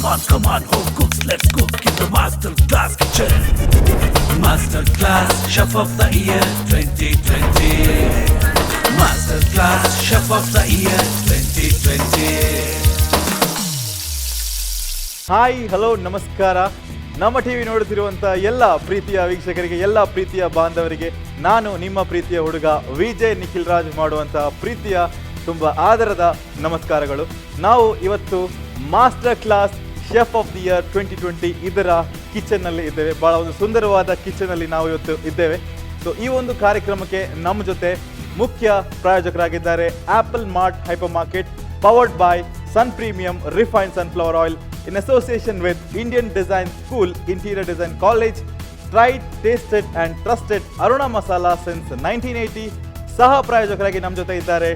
Come on, home cooks, let's cook in the Master Class Kitchen. Master Class Chef of the Year 2020. Master Class Chef of the Year 2020. Hi hello ನಮಸ್ಕಾರ. ನಮ್ಮ TV ನೋಡುತ್ತಿರುವಂಥ ಎಲ್ಲ ಪ್ರೀತಿಯ ವೀಕ್ಷಕರಿಗೆ, ಎಲ್ಲ ಪ್ರೀತಿಯ ಬಾಂಧವರಿಗೆ ನಾನು ನಿಮ್ಮ ಪ್ರೀತಿಯ ಹುಡುಗ ವಿಜಯ್ ನಿಖಿಲ್ ರಾಜ್ ಮಾಡುವಂಥ ಪ್ರೀತಿಯ ತುಂಬ ಆದರದ ನಮಸ್ಕಾರಗಳು. ನಾವು ಇವತ್ತು master class chef of the year 2020 ಇದರ ಕಿಚನ್ನಲ್ಲಿ ಇದ್ದೇವೆ. ಭಾಳ ಒಂದು ಸುಂದರವಾದ ಕಿಚನಲ್ಲಿ ನಾವು ಇವತ್ತು ಇದ್ದೇವೆ. ಸೊ ಈ ಒಂದು ಕಾರ್ಯಕ್ರಮಕ್ಕೆ ನಮ್ಮ ಜೊತೆ ಮುಖ್ಯ ಪ್ರಾಯೋಜಕರಾಗಿದ್ದಾರೆ Apple Mart hyper market, powered by Sun premium refined sunflower oil in association with Indian Design School, Interior Design College, tried, tasted and trusted Aruna Masala since 1980. ಸಹ ಪ್ರಾಯೋಜಕರಾಗಿ ನಮ್ಮ ಜೊತೆ ಇದ್ದಾರೆ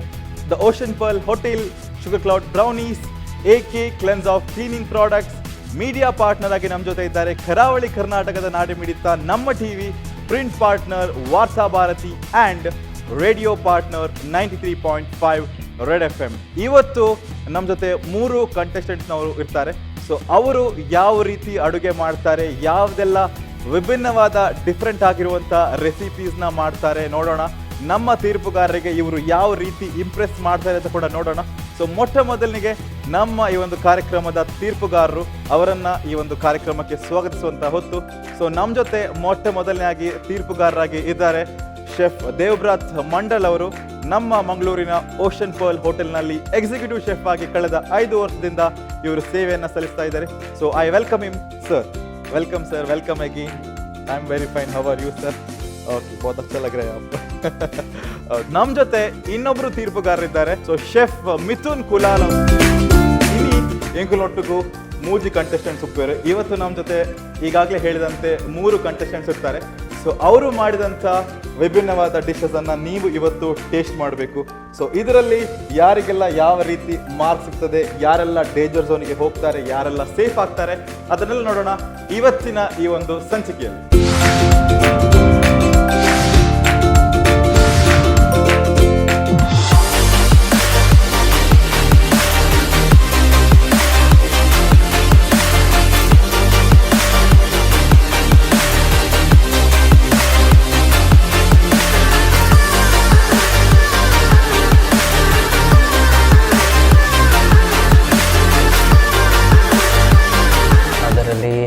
the Ocean Pearl hotel, sugar cloud brownies, AK cleanse of cleaning products. Media partner ಆಗಿ ನಮ್ಮ ಜೊತೆ ಇದ್ದಾರೆ ಕರಾವಳಿ ಕರ್ನಾಟಕದ ನಾಡಿ ಮಿಡಿತ ನಮ್ಮ ಟಿವಿ, ಪ್ರಿಂಟ್ ಪಾರ್ಟ್ನರ್ ವಾರ್ತಾ Bharati and radio partner 93.5 red FM. ಇವತ್ತು ನಮ್ಮ ಜೊತೆ 3 ಕಂಟೆಸ್ಟೆಂಟ್ಸ್ನವರು ಇರ್ತಾರೆ. ಸೊ ಅವರು ಯಾವ ರೀತಿ ಅಡುಗೆ ಮಾಡ್ತಾರೆ, ಯಾವುದೆಲ್ಲ ವಿಭಿನ್ನವಾದ ಡಿಫ್ರೆಂಟ್ ಆಗಿರುವಂಥ ರೆಸಿಪೀಸ್ನ ಮಾಡ್ತಾರೆ ನೋಡೋಣ. ನಮ್ಮ ತೀರ್ಪುಗಾರರಿಗೆ ಇವರು ಯಾವ ರೀತಿ ಇಂಪ್ರೆಸ್ ಮಾಡ್ತಾರೆ ಅಂತ ಕೂಡ ನೋಡೋಣ. ಸೊ ಮೊಟ್ಟ ಮೊದಲಿಗೆ ನಮ್ಮ ಈ ಒಂದು ಕಾರ್ಯಕ್ರಮದ ತೀರ್ಪುಗಾರರು, ಅವರನ್ನು ಈ ಒಂದು ಕಾರ್ಯಕ್ರಮಕ್ಕೆ ಸ್ವಾಗತಿಸುವಂಥ ಹೊತ್ತು. ಸೊ ನಮ್ಮ ಜೊತೆ ಮೊಟ್ಟ ಮೊದಲನೇಯಾಗಿ ತೀರ್ಪುಗಾರರಾಗಿ ಇದ್ದಾರೆ ಶೆಫ್ ದೇವಬ್ರತ್ ಮಂಡಲ್ ಅವರು. ನಮ್ಮ ಮಂಗಳೂರಿನ ಓಷನ್ ಪರ್ಲ್ ಹೋಟೆಲ್ನಲ್ಲಿ ಎಕ್ಸಿಕ್ಯೂಟಿವ್ ಶೆಫ್ ಆಗಿ ಕಳೆದ 5 ವರ್ಷದಿಂದ ಇವರು ಸೇವೆಯನ್ನು ಸಲ್ಲಿಸ್ತಾ ಇದ್ದಾರೆ. So I welcome him sir. Welcome sir, welcome again. I am very fine, how are you sir? Okay, ಬಹುತ್ ಅಚ್ಚಾ ಲಗ್ ರಹಾ ಹೈ. ನಮ್ಮ ಜೊತೆ ಇನ್ನೊಬ್ರು ತೀರ್ಪುಗಾರರಿದ್ದಾರೆ. ಸೊ ಶೆಫ್ ಮಿಥುನ್ ಕುಲಾಲ್ ಇನಿ ಎಂಕುಲೊಟ್ಟಿಗೂ 3 ಕಂಟೆಸ್ಟೆಂಟ್ಸ್ ಉಪ್ಪೇರು. ಇವತ್ತು ನಮ್ಮ ಜೊತೆ ಈಗಾಗಲೇ ಹೇಳಿದಂತೆ 3 ಕಂಟೆಸ್ಟೆಂಟ್ಸ್ ಇರ್ತಾರೆ. ಸೊ ಅವರು ಮಾಡಿದಂಥ ವಿಭಿನ್ನವಾದ ಡಿಶಸನ್ನು ನೀವು ಇವತ್ತು ಟೇಸ್ಟ್ ಮಾಡಬೇಕು. ಸೊ ಇದರಲ್ಲಿ ಯಾರಿಗೆಲ್ಲ ಯಾವ ರೀತಿ ಮಾರ್ಕ್ ಸಿಗ್ತದೆ, ಯಾರೆಲ್ಲ ಡೇಂಜರ್ ಝೋನಿಗೆ ಹೋಗ್ತಾರೆ, ಯಾರೆಲ್ಲ ಸೇಫ್ ಆಗ್ತಾರೆ, ಅದನ್ನೆಲ್ಲ ನೋಡೋಣ ಇವತ್ತಿನ ಈ ಒಂದು ಸಂಚಿಕೆಯಲ್ಲಿ.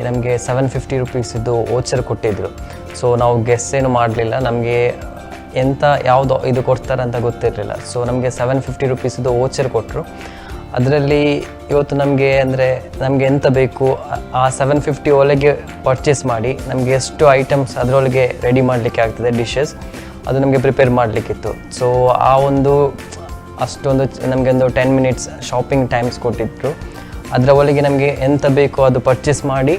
ನಮಗೆ 750 ರುಪೀಸಿದ್ದು ವೋಚರ್ ಕೊಟ್ಟಿದ್ದರು. ಸೊ ನಾವು ಗೆಸ್ ಏನು ಮಾಡಲಿಲ್ಲ, ನಮಗೆ ಎಂಥ ಯಾವುದು ಇದು ಕೊಡ್ತಾರೆ ಅಂತ ಗೊತ್ತಿರಲಿಲ್ಲ. ಸೊ ನಮಗೆ 750 ರುಪೀಸಿದ್ದು ವೋಚರ್ ಕೊಟ್ಟರು. ಅದರಲ್ಲಿ ಇವತ್ತು ನಮಗೆ ಅಂದರೆ ನಮಗೆ ಎಂತ ಬೇಕು ಆ 750 ಒಳಗೆ ಪರ್ಚೇಸ್ ಮಾಡಿ ನಮಗೆ ಎಷ್ಟು ಐಟಮ್ಸ್ ಅದರೊಳಗೆ ರೆಡಿ ಮಾಡಲಿಕ್ಕೆ ಆಗ್ತದೆ ಡಿಶಸ್, ಅದು ನಮಗೆ ಪ್ರಿಪೇರ್ ಮಾಡಲಿಕ್ಕಿತ್ತು. ಸೊ ಆ ಒಂದು ಅಷ್ಟೊಂದು ನಮಗೆ ಒಂದು 10 ಮಿನಿಟ್ಸ್ ಶಾಪಿಂಗ್ ಟೈಮ್ಸ್ ಕೊಟ್ಟಿದ್ದರು. ಅದರ ಒಳಗೆ ನಮಗೆ ಎಂತ ಬೇಕೋ ಅದು ಪರ್ಚೇಸ್ ಮಾಡಿ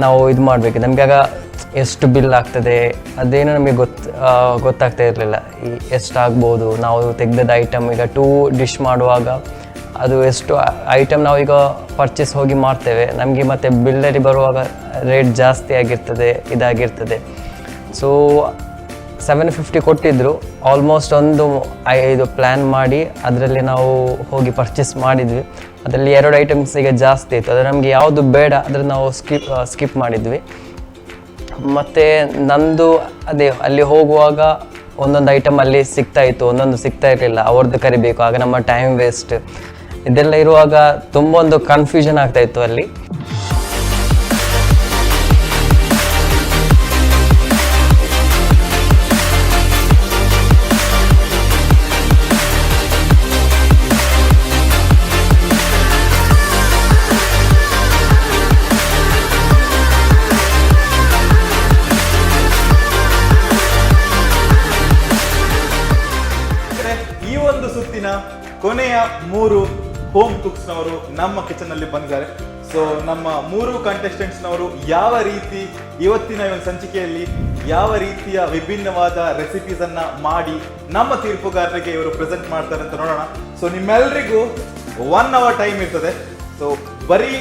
ನಾವು ಇದು ಮಾಡಬೇಕು. ನಮಗೆ ಆಗ ಎಷ್ಟು ಬಿಲ್ ಆಗ್ತದೆ ಅದೇನೋ ನಮಗೆ ಗೊತ್ತಾಗ್ತಾ ಇರಲಿಲ್ಲ. ಎಷ್ಟಾಗ್ಬೋದು ನಾವು ತೆಗೆದ ಐಟಮ್. ಈಗ 2 ಡಿಶ್ ಮಾಡುವಾಗ ಅದು ಎಷ್ಟು ಐಟಮ್ ನಾವೀಗ ಪರ್ಚೇಸ್ ಹೋಗಿ ಮಾಡ್ತೇವೆ, ನಮಗೆ ಮತ್ತು ಬಿಲ್ಲಲ್ಲಿ ಬರುವಾಗ ರೇಟ್ ಜಾಸ್ತಿ ಆಗಿರ್ತದೆ, ಇದಾಗಿರ್ತದೆ. ಸೊ 750 ಕೊಟ್ಟಿದ್ದರು. ಆಲ್ಮೋಸ್ಟ್ ಒಂದು 5 ಪ್ಲ್ಯಾನ್ ಮಾಡಿ ಅದರಲ್ಲಿ ನಾವು ಹೋಗಿ ಪರ್ಚೇಸ್ ಮಾಡಿದ್ವಿ. ಅದರಲ್ಲಿ 2 ಐಟಮ್ಸಿಗೆ ಜಾಸ್ತಿ ಇತ್ತು, ಅದು ನಮಗೆ ಯಾವುದು ಬೇಡ ಆದರೆ ನಾವು ಸ್ಕಿಪ್ ಮಾಡಿದ್ವಿ. ಮತ್ತು ನಂದು ಅದೇ ಅಲ್ಲಿ ಹೋಗುವಾಗ ಒಂದೊಂದು ಐಟಮ್ ಅಲ್ಲಿ ಸಿಗ್ತಾಯಿತ್ತು, ಒಂದೊಂದು ಸಿಗ್ತಾ ಇರಲಿಲ್ಲ, ಅವ್ರದ್ದು ಕರಿಬೇಕು, ಆಗ ನಮ್ಮ ಟೈಮ್ ವೇಸ್ಟ್. ಇದೆಲ್ಲ ಇರುವಾಗ ತುಂಬ ಒಂದು ಕನ್ಫ್ಯೂಷನ್ ಆಗ್ತಾಯಿತ್ತು ಅಲ್ಲಿ. ಕೊನೆಯ 3 ಹೋಮ್ ಕುಕ್ಸ್ನವರು ನಮ್ಮ ಕಿಚನ್ನಲ್ಲಿ ಬಂದಿದ್ದಾರೆ. ಸೊ ನಮ್ಮ 3 ಕಂಟೆಸ್ಟೆಂಟ್ಸ್ನವರು ಯಾವ ರೀತಿ ಇವತ್ತಿನ ಒಂದು ಸಂಚಿಕೆಯಲ್ಲಿ ಯಾವ ರೀತಿಯ ವಿಭಿನ್ನವಾದ ರೆಸಿಪೀಸನ್ನು ಮಾಡಿ ನಮ್ಮ ತೀರ್ಪುಗಾರರಿಗೆ ಇವರು ಪ್ರೆಸೆಂಟ್ ಮಾಡ್ತಾರೆ ಅಂತ ನೋಡೋಣ. ಸೊ ನಿಮ್ಮೆಲ್ಲರಿಗೂ 1 ಅವರ್ ಟೈಮ್ ಇರ್ತದೆ. ಸೊ ಬರೀ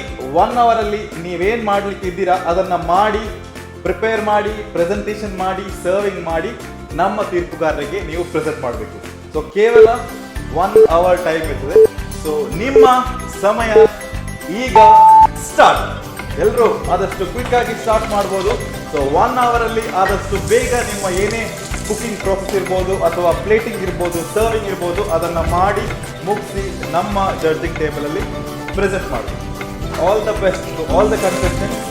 1 ಅವರಲ್ಲಿ ನೀವೇನು ಮಾಡಲಿಕ್ಕೆ ಇದ್ದೀರಾ ಅದನ್ನು ಮಾಡಿ, ಪ್ರಿಪೇರ್ ಮಾಡಿ, ಪ್ರೆಸೆಂಟೇಷನ್ ಮಾಡಿ, ಸರ್ವಿಂಗ್ ಮಾಡಿ ನಮ್ಮ ತೀರ್ಪುಗಾರರಿಗೆ ನೀವು ಪ್ರೆಸೆಂಟ್ ಮಾಡಬೇಕು. ಸೊ ಕೇವಲ 1 ಅವರ್ ಟೈಮ್ ಇರ್ತದೆ. ಸೊ ನಿಮ್ಮ ಸಮಯ ಈಗ ಸ್ಟಾರ್ಟ್. ಎಲ್ಲರೂ ಆದಷ್ಟು ಕ್ವಿಕ್ ಆಗಿ ಸ್ಟಾರ್ಟ್ ಮಾಡ್ಬೋದು. ಸೊ 1 hour ಅಲ್ಲಿ ಆದಷ್ಟು ಬೇಗ ನಿಮ್ಮ ಏನೇ ಕುಕಿಂಗ್ ಪ್ರಾಸೆಸ್ ಇರ್ಬೋದು ಅಥವಾ ಪ್ಲೇಟಿಂಗ್ ಇರ್ಬೋದು, ಸರ್ವಿಂಗ್ ಇರ್ಬೋದು, ಅದನ್ನು ಮಾಡಿ ಮುಗಿಸಿ ನಮ್ಮ ಜಡ್ಜಿಂಗ್ ಟೇಬಲಲ್ಲಿ ಪ್ರೆಸೆಂಟ್ ಮಾಡಿ. All the best to all the contestants.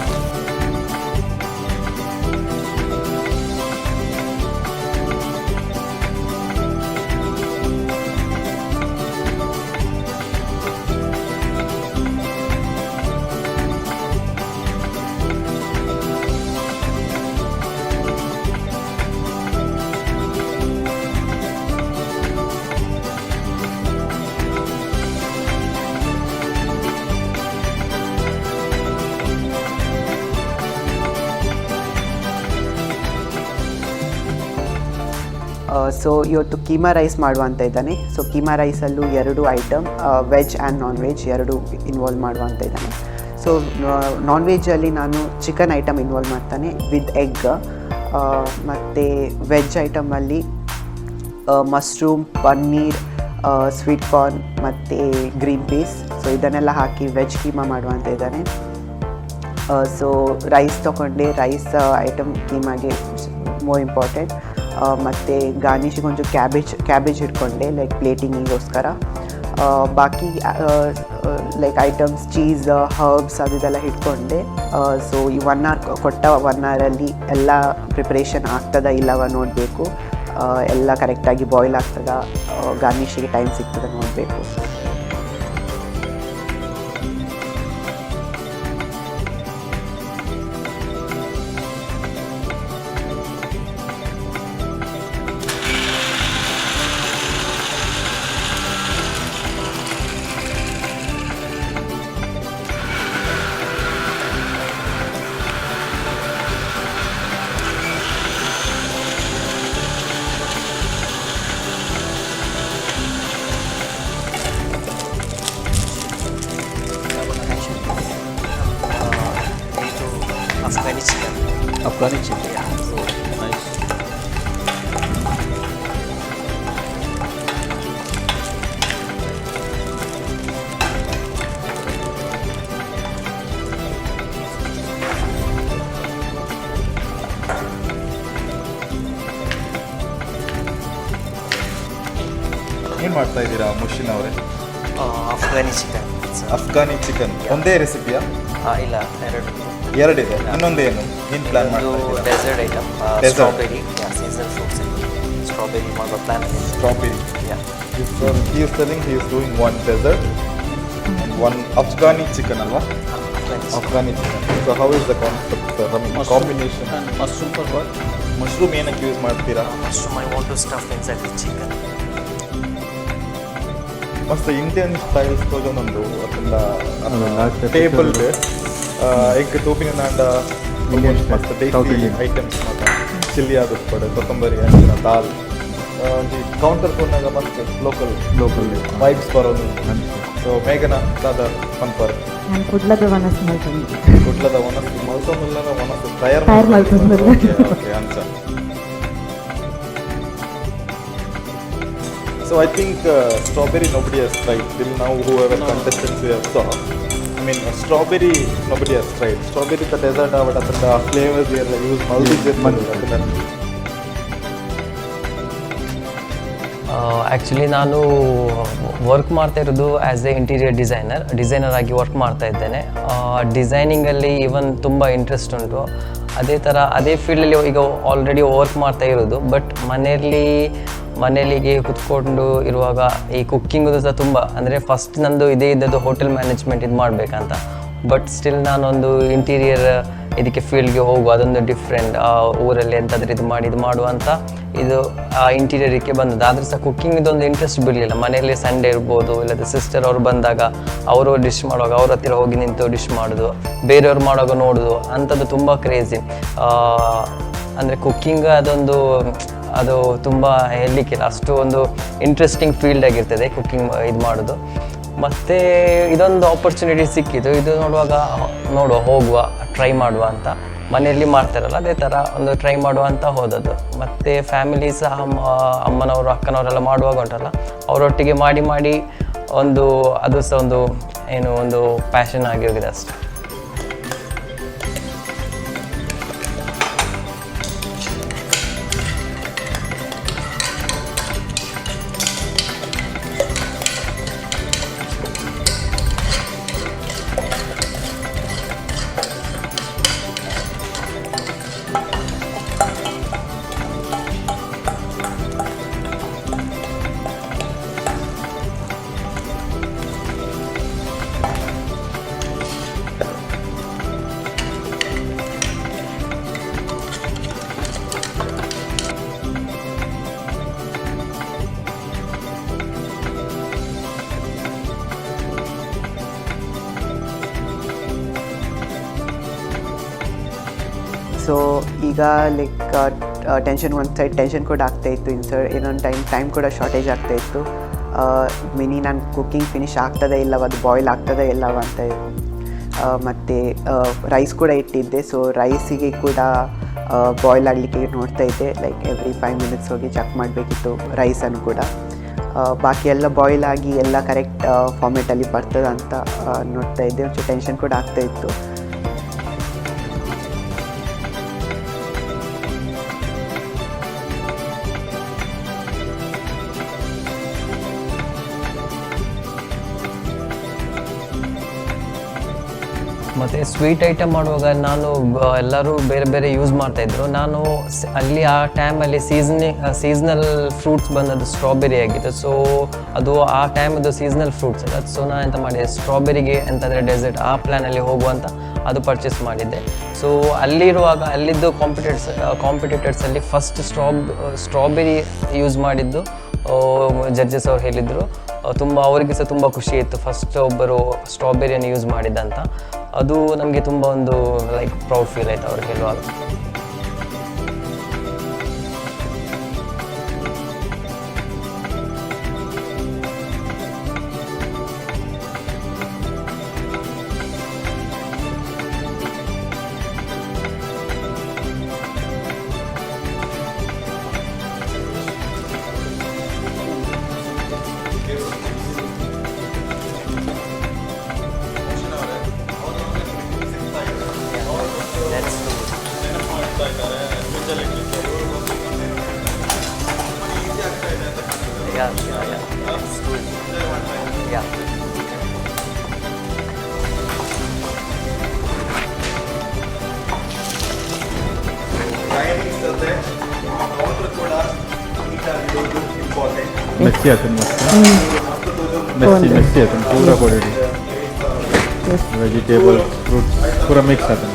So ಇವತ್ತು ಕೀಮಾ ರೈಸ್ ಮಾಡುವಂತ ಇದ್ದಾನೆ. ಸೊ ಕೀಮಾ ರೈಸಲ್ಲೂ 2 item, veg and non veg ಎರಡೂ ಇನ್ವಾಲ್ವ್ ಮಾಡುವಂತ ಇದ್ದಾನೆ. ಸೊ ನಾನ್ ವೆಜ್ಜಲ್ಲಿ ನಾನು ಚಿಕನ್ ಐಟಮ್ ಇನ್ವಾಲ್ವ್ ಮಾಡ್ತಾನೆ ವಿತ್ ಎಗ್, ಮತ್ತು ವೆಜ್ ಐಟಮಲ್ಲಿ ಮಶ್ರೂಮ್, ಪನ್ನೀರ್, ಸ್ವೀಟ್ ಕಾರ್ನ್ ಮತ್ತು ಗ್ರೀನ್ ಪೀಸ್. ಸೊ ಇದನ್ನೆಲ್ಲ ಹಾಕಿ ವೆಜ್ ಕೀಮಾ ಮಾಡುವಂತ ಇದ್ದಾನೆ. ಸೊ ರೈಸ್ ತೊಗೊಂಡೆ, ರೈಸ್ ಐಟಮ್ ಕೀಮಾಗೆ ಮೋರ್ ಇಂಪಾರ್ಟೆಂಟ್. ಮತ್ತು ಗಾರ್ನಿಷಿಗೆ ಒಂದು ಕ್ಯಾಬೇಜ್ ಇಟ್ಕೊಂಡೆ ಲೈಕ್ ಪ್ಲೇಟಿಂಗಿಗೋಸ್ಕರ. ಬಾಕಿ ಲೈಕ್ ಐಟಮ್ಸ್ ಚೀಸ್, ಹರ್ಬ್ಸ್ ಅದೆಲ್ಲ ಇಟ್ಕೊಂಡೆ. ಸೊ ಈ 1 hour ಕೊಟ್ಟ 1 hour ಎಲ್ಲ ಪ್ರಿಪ್ರೇಷನ್ ಆಗ್ತದ ಇಲ್ಲವ ನೋಡಬೇಕು. ಎಲ್ಲ ಕರೆಕ್ಟಾಗಿ ಬಾಯ್ಲ್ ಆಗ್ತದ, ಗಾರ್ನಿಷಿಗೆ ಟೈಮ್ ಸಿಗ್ತದೆ ನೋಡಬೇಕು. Afghani chicken. So nice. ಏನು ಮಾಡ್ತಾ ಇದ್ದೀರಾ ಮುಷಿನ್ ಅವರೇ? Afghani chicken. ಅಫ್ಘಾನಿ ಚಿಕನ್ ಒಂದೇ ರೆಸಿಪಿಯಾ? ಇಲ್ಲ, ಎರಡಿದೆ. ಇನ್ನೊಂದೇನು ಏನು ಪ್ಲಾನ್ ಮಾಡ್ತಾ ಇದ್ದೀರಾ? Dessert item, strawberry, seasonal fruits, strawberry ಮಾಡೋ ಪ್ಲಾನ್ ಇದೆ. Strawberry. He is telling he is doing one dessert and one Afghani chicken, alwa? Afghani chicken. So how is the concept? I mean, combination. And mushroom for what? Mushroom ಏನಕ್ಕೆ use ಮಾಡ್ತೀರಾ? Mushroom I want to stuff inside the chicken. ಮಸ್ತ್ Indian styles ತೋಜೊಂದುಂಡು ಅತ್ತಂಡ table egg ತೂಪಿನ ನಾಂಡ ಮಸ್ತ್ ಬೇಸಿ items ಮಾತ chilli ಆದ ಪಡೆ ಕೊತ್ತಂಬರಿ ಅಂಚಿನ ದಾಲ್ ಒಂಜಿ ಕೌಂಟರ್ ಕೊನ್ನಾಗ ಮಸ್ತ್ ಲೋಕಲ್ ವೈಬ್ಸ್ ಬರೋದು. ಸೊ ಮೇಘನ ದಾದ ಪನ್ಪರ್ ನಾನು ಕುಡ್ಲದ ವನಸ್ ಮಾಡ್ತೀನಿ. ಕುಡ್ಲದ ವನಸ್ ಮಲ್ಸೋಮಲ್ಲನ ವನಸ್ ತಯಾರು ಮಾಡ್ತೀನಿ. ಓಕೆ ಅಂಚ. So I think strawberry nobody has tried till now. Whoever contestants we have saw, I mean strawberry nobody has tried. Strawberry the dessert avada the flavors they use multi actually ನಾನು work ಮಾಡ್ತಾ ಇರೋದು as A interior designer ಆಗಿ work ಮಾಡ್ತಾ ಇದ್ದೇನೆ. ಡಿಸೈನಿಂಗಲ್ಲಿ even ತುಂಬ interest ಉಂಟು. ಅದೇ ಫೀಲ್ಡಲ್ಲಿ ಈಗ ಆಲ್ರೆಡಿ ವರ್ಕ್ ಮಾಡ್ತಾ ಇರೋದು. ಬಟ್ ಮನೆಯಲ್ಲಿಗೆ ಕುತ್ಕೊಂಡು ಇರುವಾಗ ಈ ಕುಕ್ಕಿಂಗು ಸಹ ತುಂಬ ಅಂದರೆ ಫಸ್ಟ್ ನಂದು ಇದೇ ಇದ್ದದ್ದು ಹೋಟೆಲ್ ಮ್ಯಾನೇಜ್ಮೆಂಟ್ ಇದು ಮಾಡಬೇಕಂತ. ಬಟ್ ಸ್ಟಿಲ್ ನಾನೊಂದು ಇಂಟೀರಿಯರ್ ಇದಕ್ಕೆ ಫೀಲ್ಡ್ಗೆ ಹೋಗುವ, ಅದೊಂದು ಡಿಫ್ರೆಂಟ್ ಊರಲ್ಲಿ ಎಂತಾದ್ರೂ ಇದು ಮಾಡುವಂಥ ಇದು ಆ ಇಂಟೀರಿಯರಿಗೆ ಬಂದದ್ದು. ಆದರೂ ಸಹ ಕುಕ್ಕಿಂಗ್ ಇದೊಂದು ಇಂಟ್ರೆಸ್ಟ್ ಬಿಡಲಿಲ್ಲ. ಮನೆಯಲ್ಲಿ ಸಂಡೇ ಇರ್ಬೋದು, ಇಲ್ಲದ ಸಿಸ್ಟರ್ ಅವ್ರು ಬಂದಾಗ ಅವರು ಡಿಶ್ ಮಾಡುವಾಗ ಅವ್ರ ಹತ್ತಿರ ಹೋಗಿ ನಿಂತು ಡಿಶ್ ಮಾಡೋದು, ಬೇರೆಯವ್ರು ಮಾಡುವಾಗ ನೋಡೋದು ಅಂಥದ್ದು ತುಂಬ ಕ್ರೇಜಿ. ಅಂದರೆ ಕುಕ್ಕಿಂಗ್ ಅದು ತುಂಬ ಹೇಳಲಿಕ್ಕಿಲ್ಲ, ಅಷ್ಟು ಒಂದು ಇಂಟ್ರೆಸ್ಟಿಂಗ್ ಫೀಲ್ಡ್ ಆಗಿರ್ತದೆ ಕುಕ್ಕಿಂಗ್ ಇದು ಮಾಡೋದು. ಮತ್ತು ಇದೊಂದು ಆಪರ್ಚುನಿಟಿ ಸಿಕ್ಕಿದ್ದು, ಇದು ಹೋಗುವ ಟ್ರೈ ಮಾಡುವ ಅಂತ ಮನೆಯಲ್ಲಿ ಮಾಡ್ತಾರಲ್ಲ ಅದೇ ಥರ ಒಂದು ಟ್ರೈ ಮಾಡುವ ಅಂತ ಹೋದದ್ದು. ಮತ್ತು ಫ್ಯಾಮಿಲಿ ಸಹ ಅಮ್ಮನವರು ಅಕ್ಕನವರೆಲ್ಲ ಮಾಡುವಾಗ ಉಂಟಲ್ಲ ಅವರೊಟ್ಟಿಗೆ ಮಾಡಿ ಅದು ಸಹ ಒಂದು ಪ್ಯಾಷನ್ ಆಗಿ ಹೋಗಿದೆ ಅಷ್ಟೆ. ಸೊ ಈಗ ಲೈಕ್ ಟೆನ್ಷನ್ ಒಂದು ಸೈಡ್ ಟೆನ್ಷನ್ ಕೂಡ ಆಗ್ತಾಯಿತ್ತು, ಇನ್ನೊಂದು ಟೈಮ್ ಕೂಡ ಶಾರ್ಟೇಜ್ ಆಗ್ತಾಯಿತ್ತು. ನಾನು ಕುಕ್ಕಿಂಗ್ ಫಿನಿಷ್ ಆಗ್ತದೆ ಇಲ್ಲವ, ಅದು ಬಾಯ್ಲ್ ಆಗ್ತದೆ ಇಲ್ಲವ ಅಂತ. ಮತ್ತು ರೈಸ್ ಕೂಡ ಇಟ್ಟಿದ್ದೆ. ಸೊ ರೈಸಿಗೆ ಕೂಡ ಬಾಯ್ಲ್ ಆಗಲಿಕ್ಕೆ ನೋಡ್ತಾ ಇದ್ದೆ, ಲೈಕ್ ಎವ್ರಿ 5 ಮಿನಿಟ್ಸ್ ಹೋಗಿ ಚೆಕ್ ಮಾಡಬೇಕಿತ್ತು ರೈಸನ್ನು ಕೂಡ. ಬಾಕಿ ಎಲ್ಲ ಬಾಯ್ಲ್ ಆಗಿ ಎಲ್ಲ ಕರೆಕ್ಟ್ ಫಾರ್ಮೇಟಲ್ಲಿ ಬರ್ತದೆ ಅಂತ ನೋಡ್ತಾ ಇದ್ದೆ. ಒಂಚೂರು ಟೆನ್ಷನ್ ಕೂಡ ಆಗ್ತಾಯಿತ್ತು. ಮತ್ತು ಸ್ವೀಟ್ ಐಟಮ್ ಮಾಡುವಾಗ ನಾನು ಎಲ್ಲರೂ ಬೇರೆ ಬೇರೆ ಯೂಸ್ ಮಾಡ್ತಾಯಿದ್ರು. ನಾನು ಅಲ್ಲಿ ಆ ಟೈಮಲ್ಲಿ ಸೀಸ್ನಲ್ ಫ್ರೂಟ್ಸ್ ಬಂದದ್ದು ಸ್ಟ್ರಾಬೆರಿ ಆಗಿತ್ತು. ಸೊ ಅದು ಆ ಟೈಮದ್ದು ಸೀಸ್ನಲ್ ಫ್ರೂಟ್ಸ್ ಅಲ್ಲ. ಸೊ ನಾನು ಎಂತ ಮಾಡಿದೆ, ಸ್ಟ್ರಾಬೆರಿಗೆ ಎಂತಂದರೆ ಡೆಸರ್ಟ್ ಆ ಪ್ಲ್ಯಾನಲ್ಲಿ ಹೋಗುವಂತ ಅದು ಪರ್ಚೇಸ್ ಮಾಡಿದ್ದೆ. ಸೊ ಅಲ್ಲಿರುವಾಗ ಅಲ್ಲಿದ್ದು ಕಾಂಪಿಟೇಟರ್ಸಲ್ಲಿ ಫಸ್ಟ್ ಸ್ಟ್ರಾಬೆರಿ ಯೂಸ್ ಮಾಡಿದ್ದು ಜಡ್ಜಸ್ ಅವ್ರು ಹೇಳಿದರು. ಅವರಿಗೆ ಸಹ ತುಂಬ ಖುಷಿ ಇತ್ತು, ಫಸ್ಟ್ ಒಬ್ಬರು ಸ್ಟ್ರಾಬೆರಿಯನ್ನು ಯೂಸ್ ಮಾಡಿದ್ದಂತ. ಅದು ನಮಗೆ ತುಂಬ ಲೈಕ್ ಪ್ರೌಡ್ ಫೀಲ್ ಆಯಿತು ಅವ್ರು ಹೇಳುವಾಗ. ಮೆಸ್ಸಿ ಆತನ ಮೆಸ್ಸಿ ಆತನ ಪೂರ ಕೊಡಿ ವೆಜಿಟೇಬಲ್ ಫ್ರೂಟ್ಸ್ ಪೂರ ಮಿಕ್ಸ್ ಆತನ.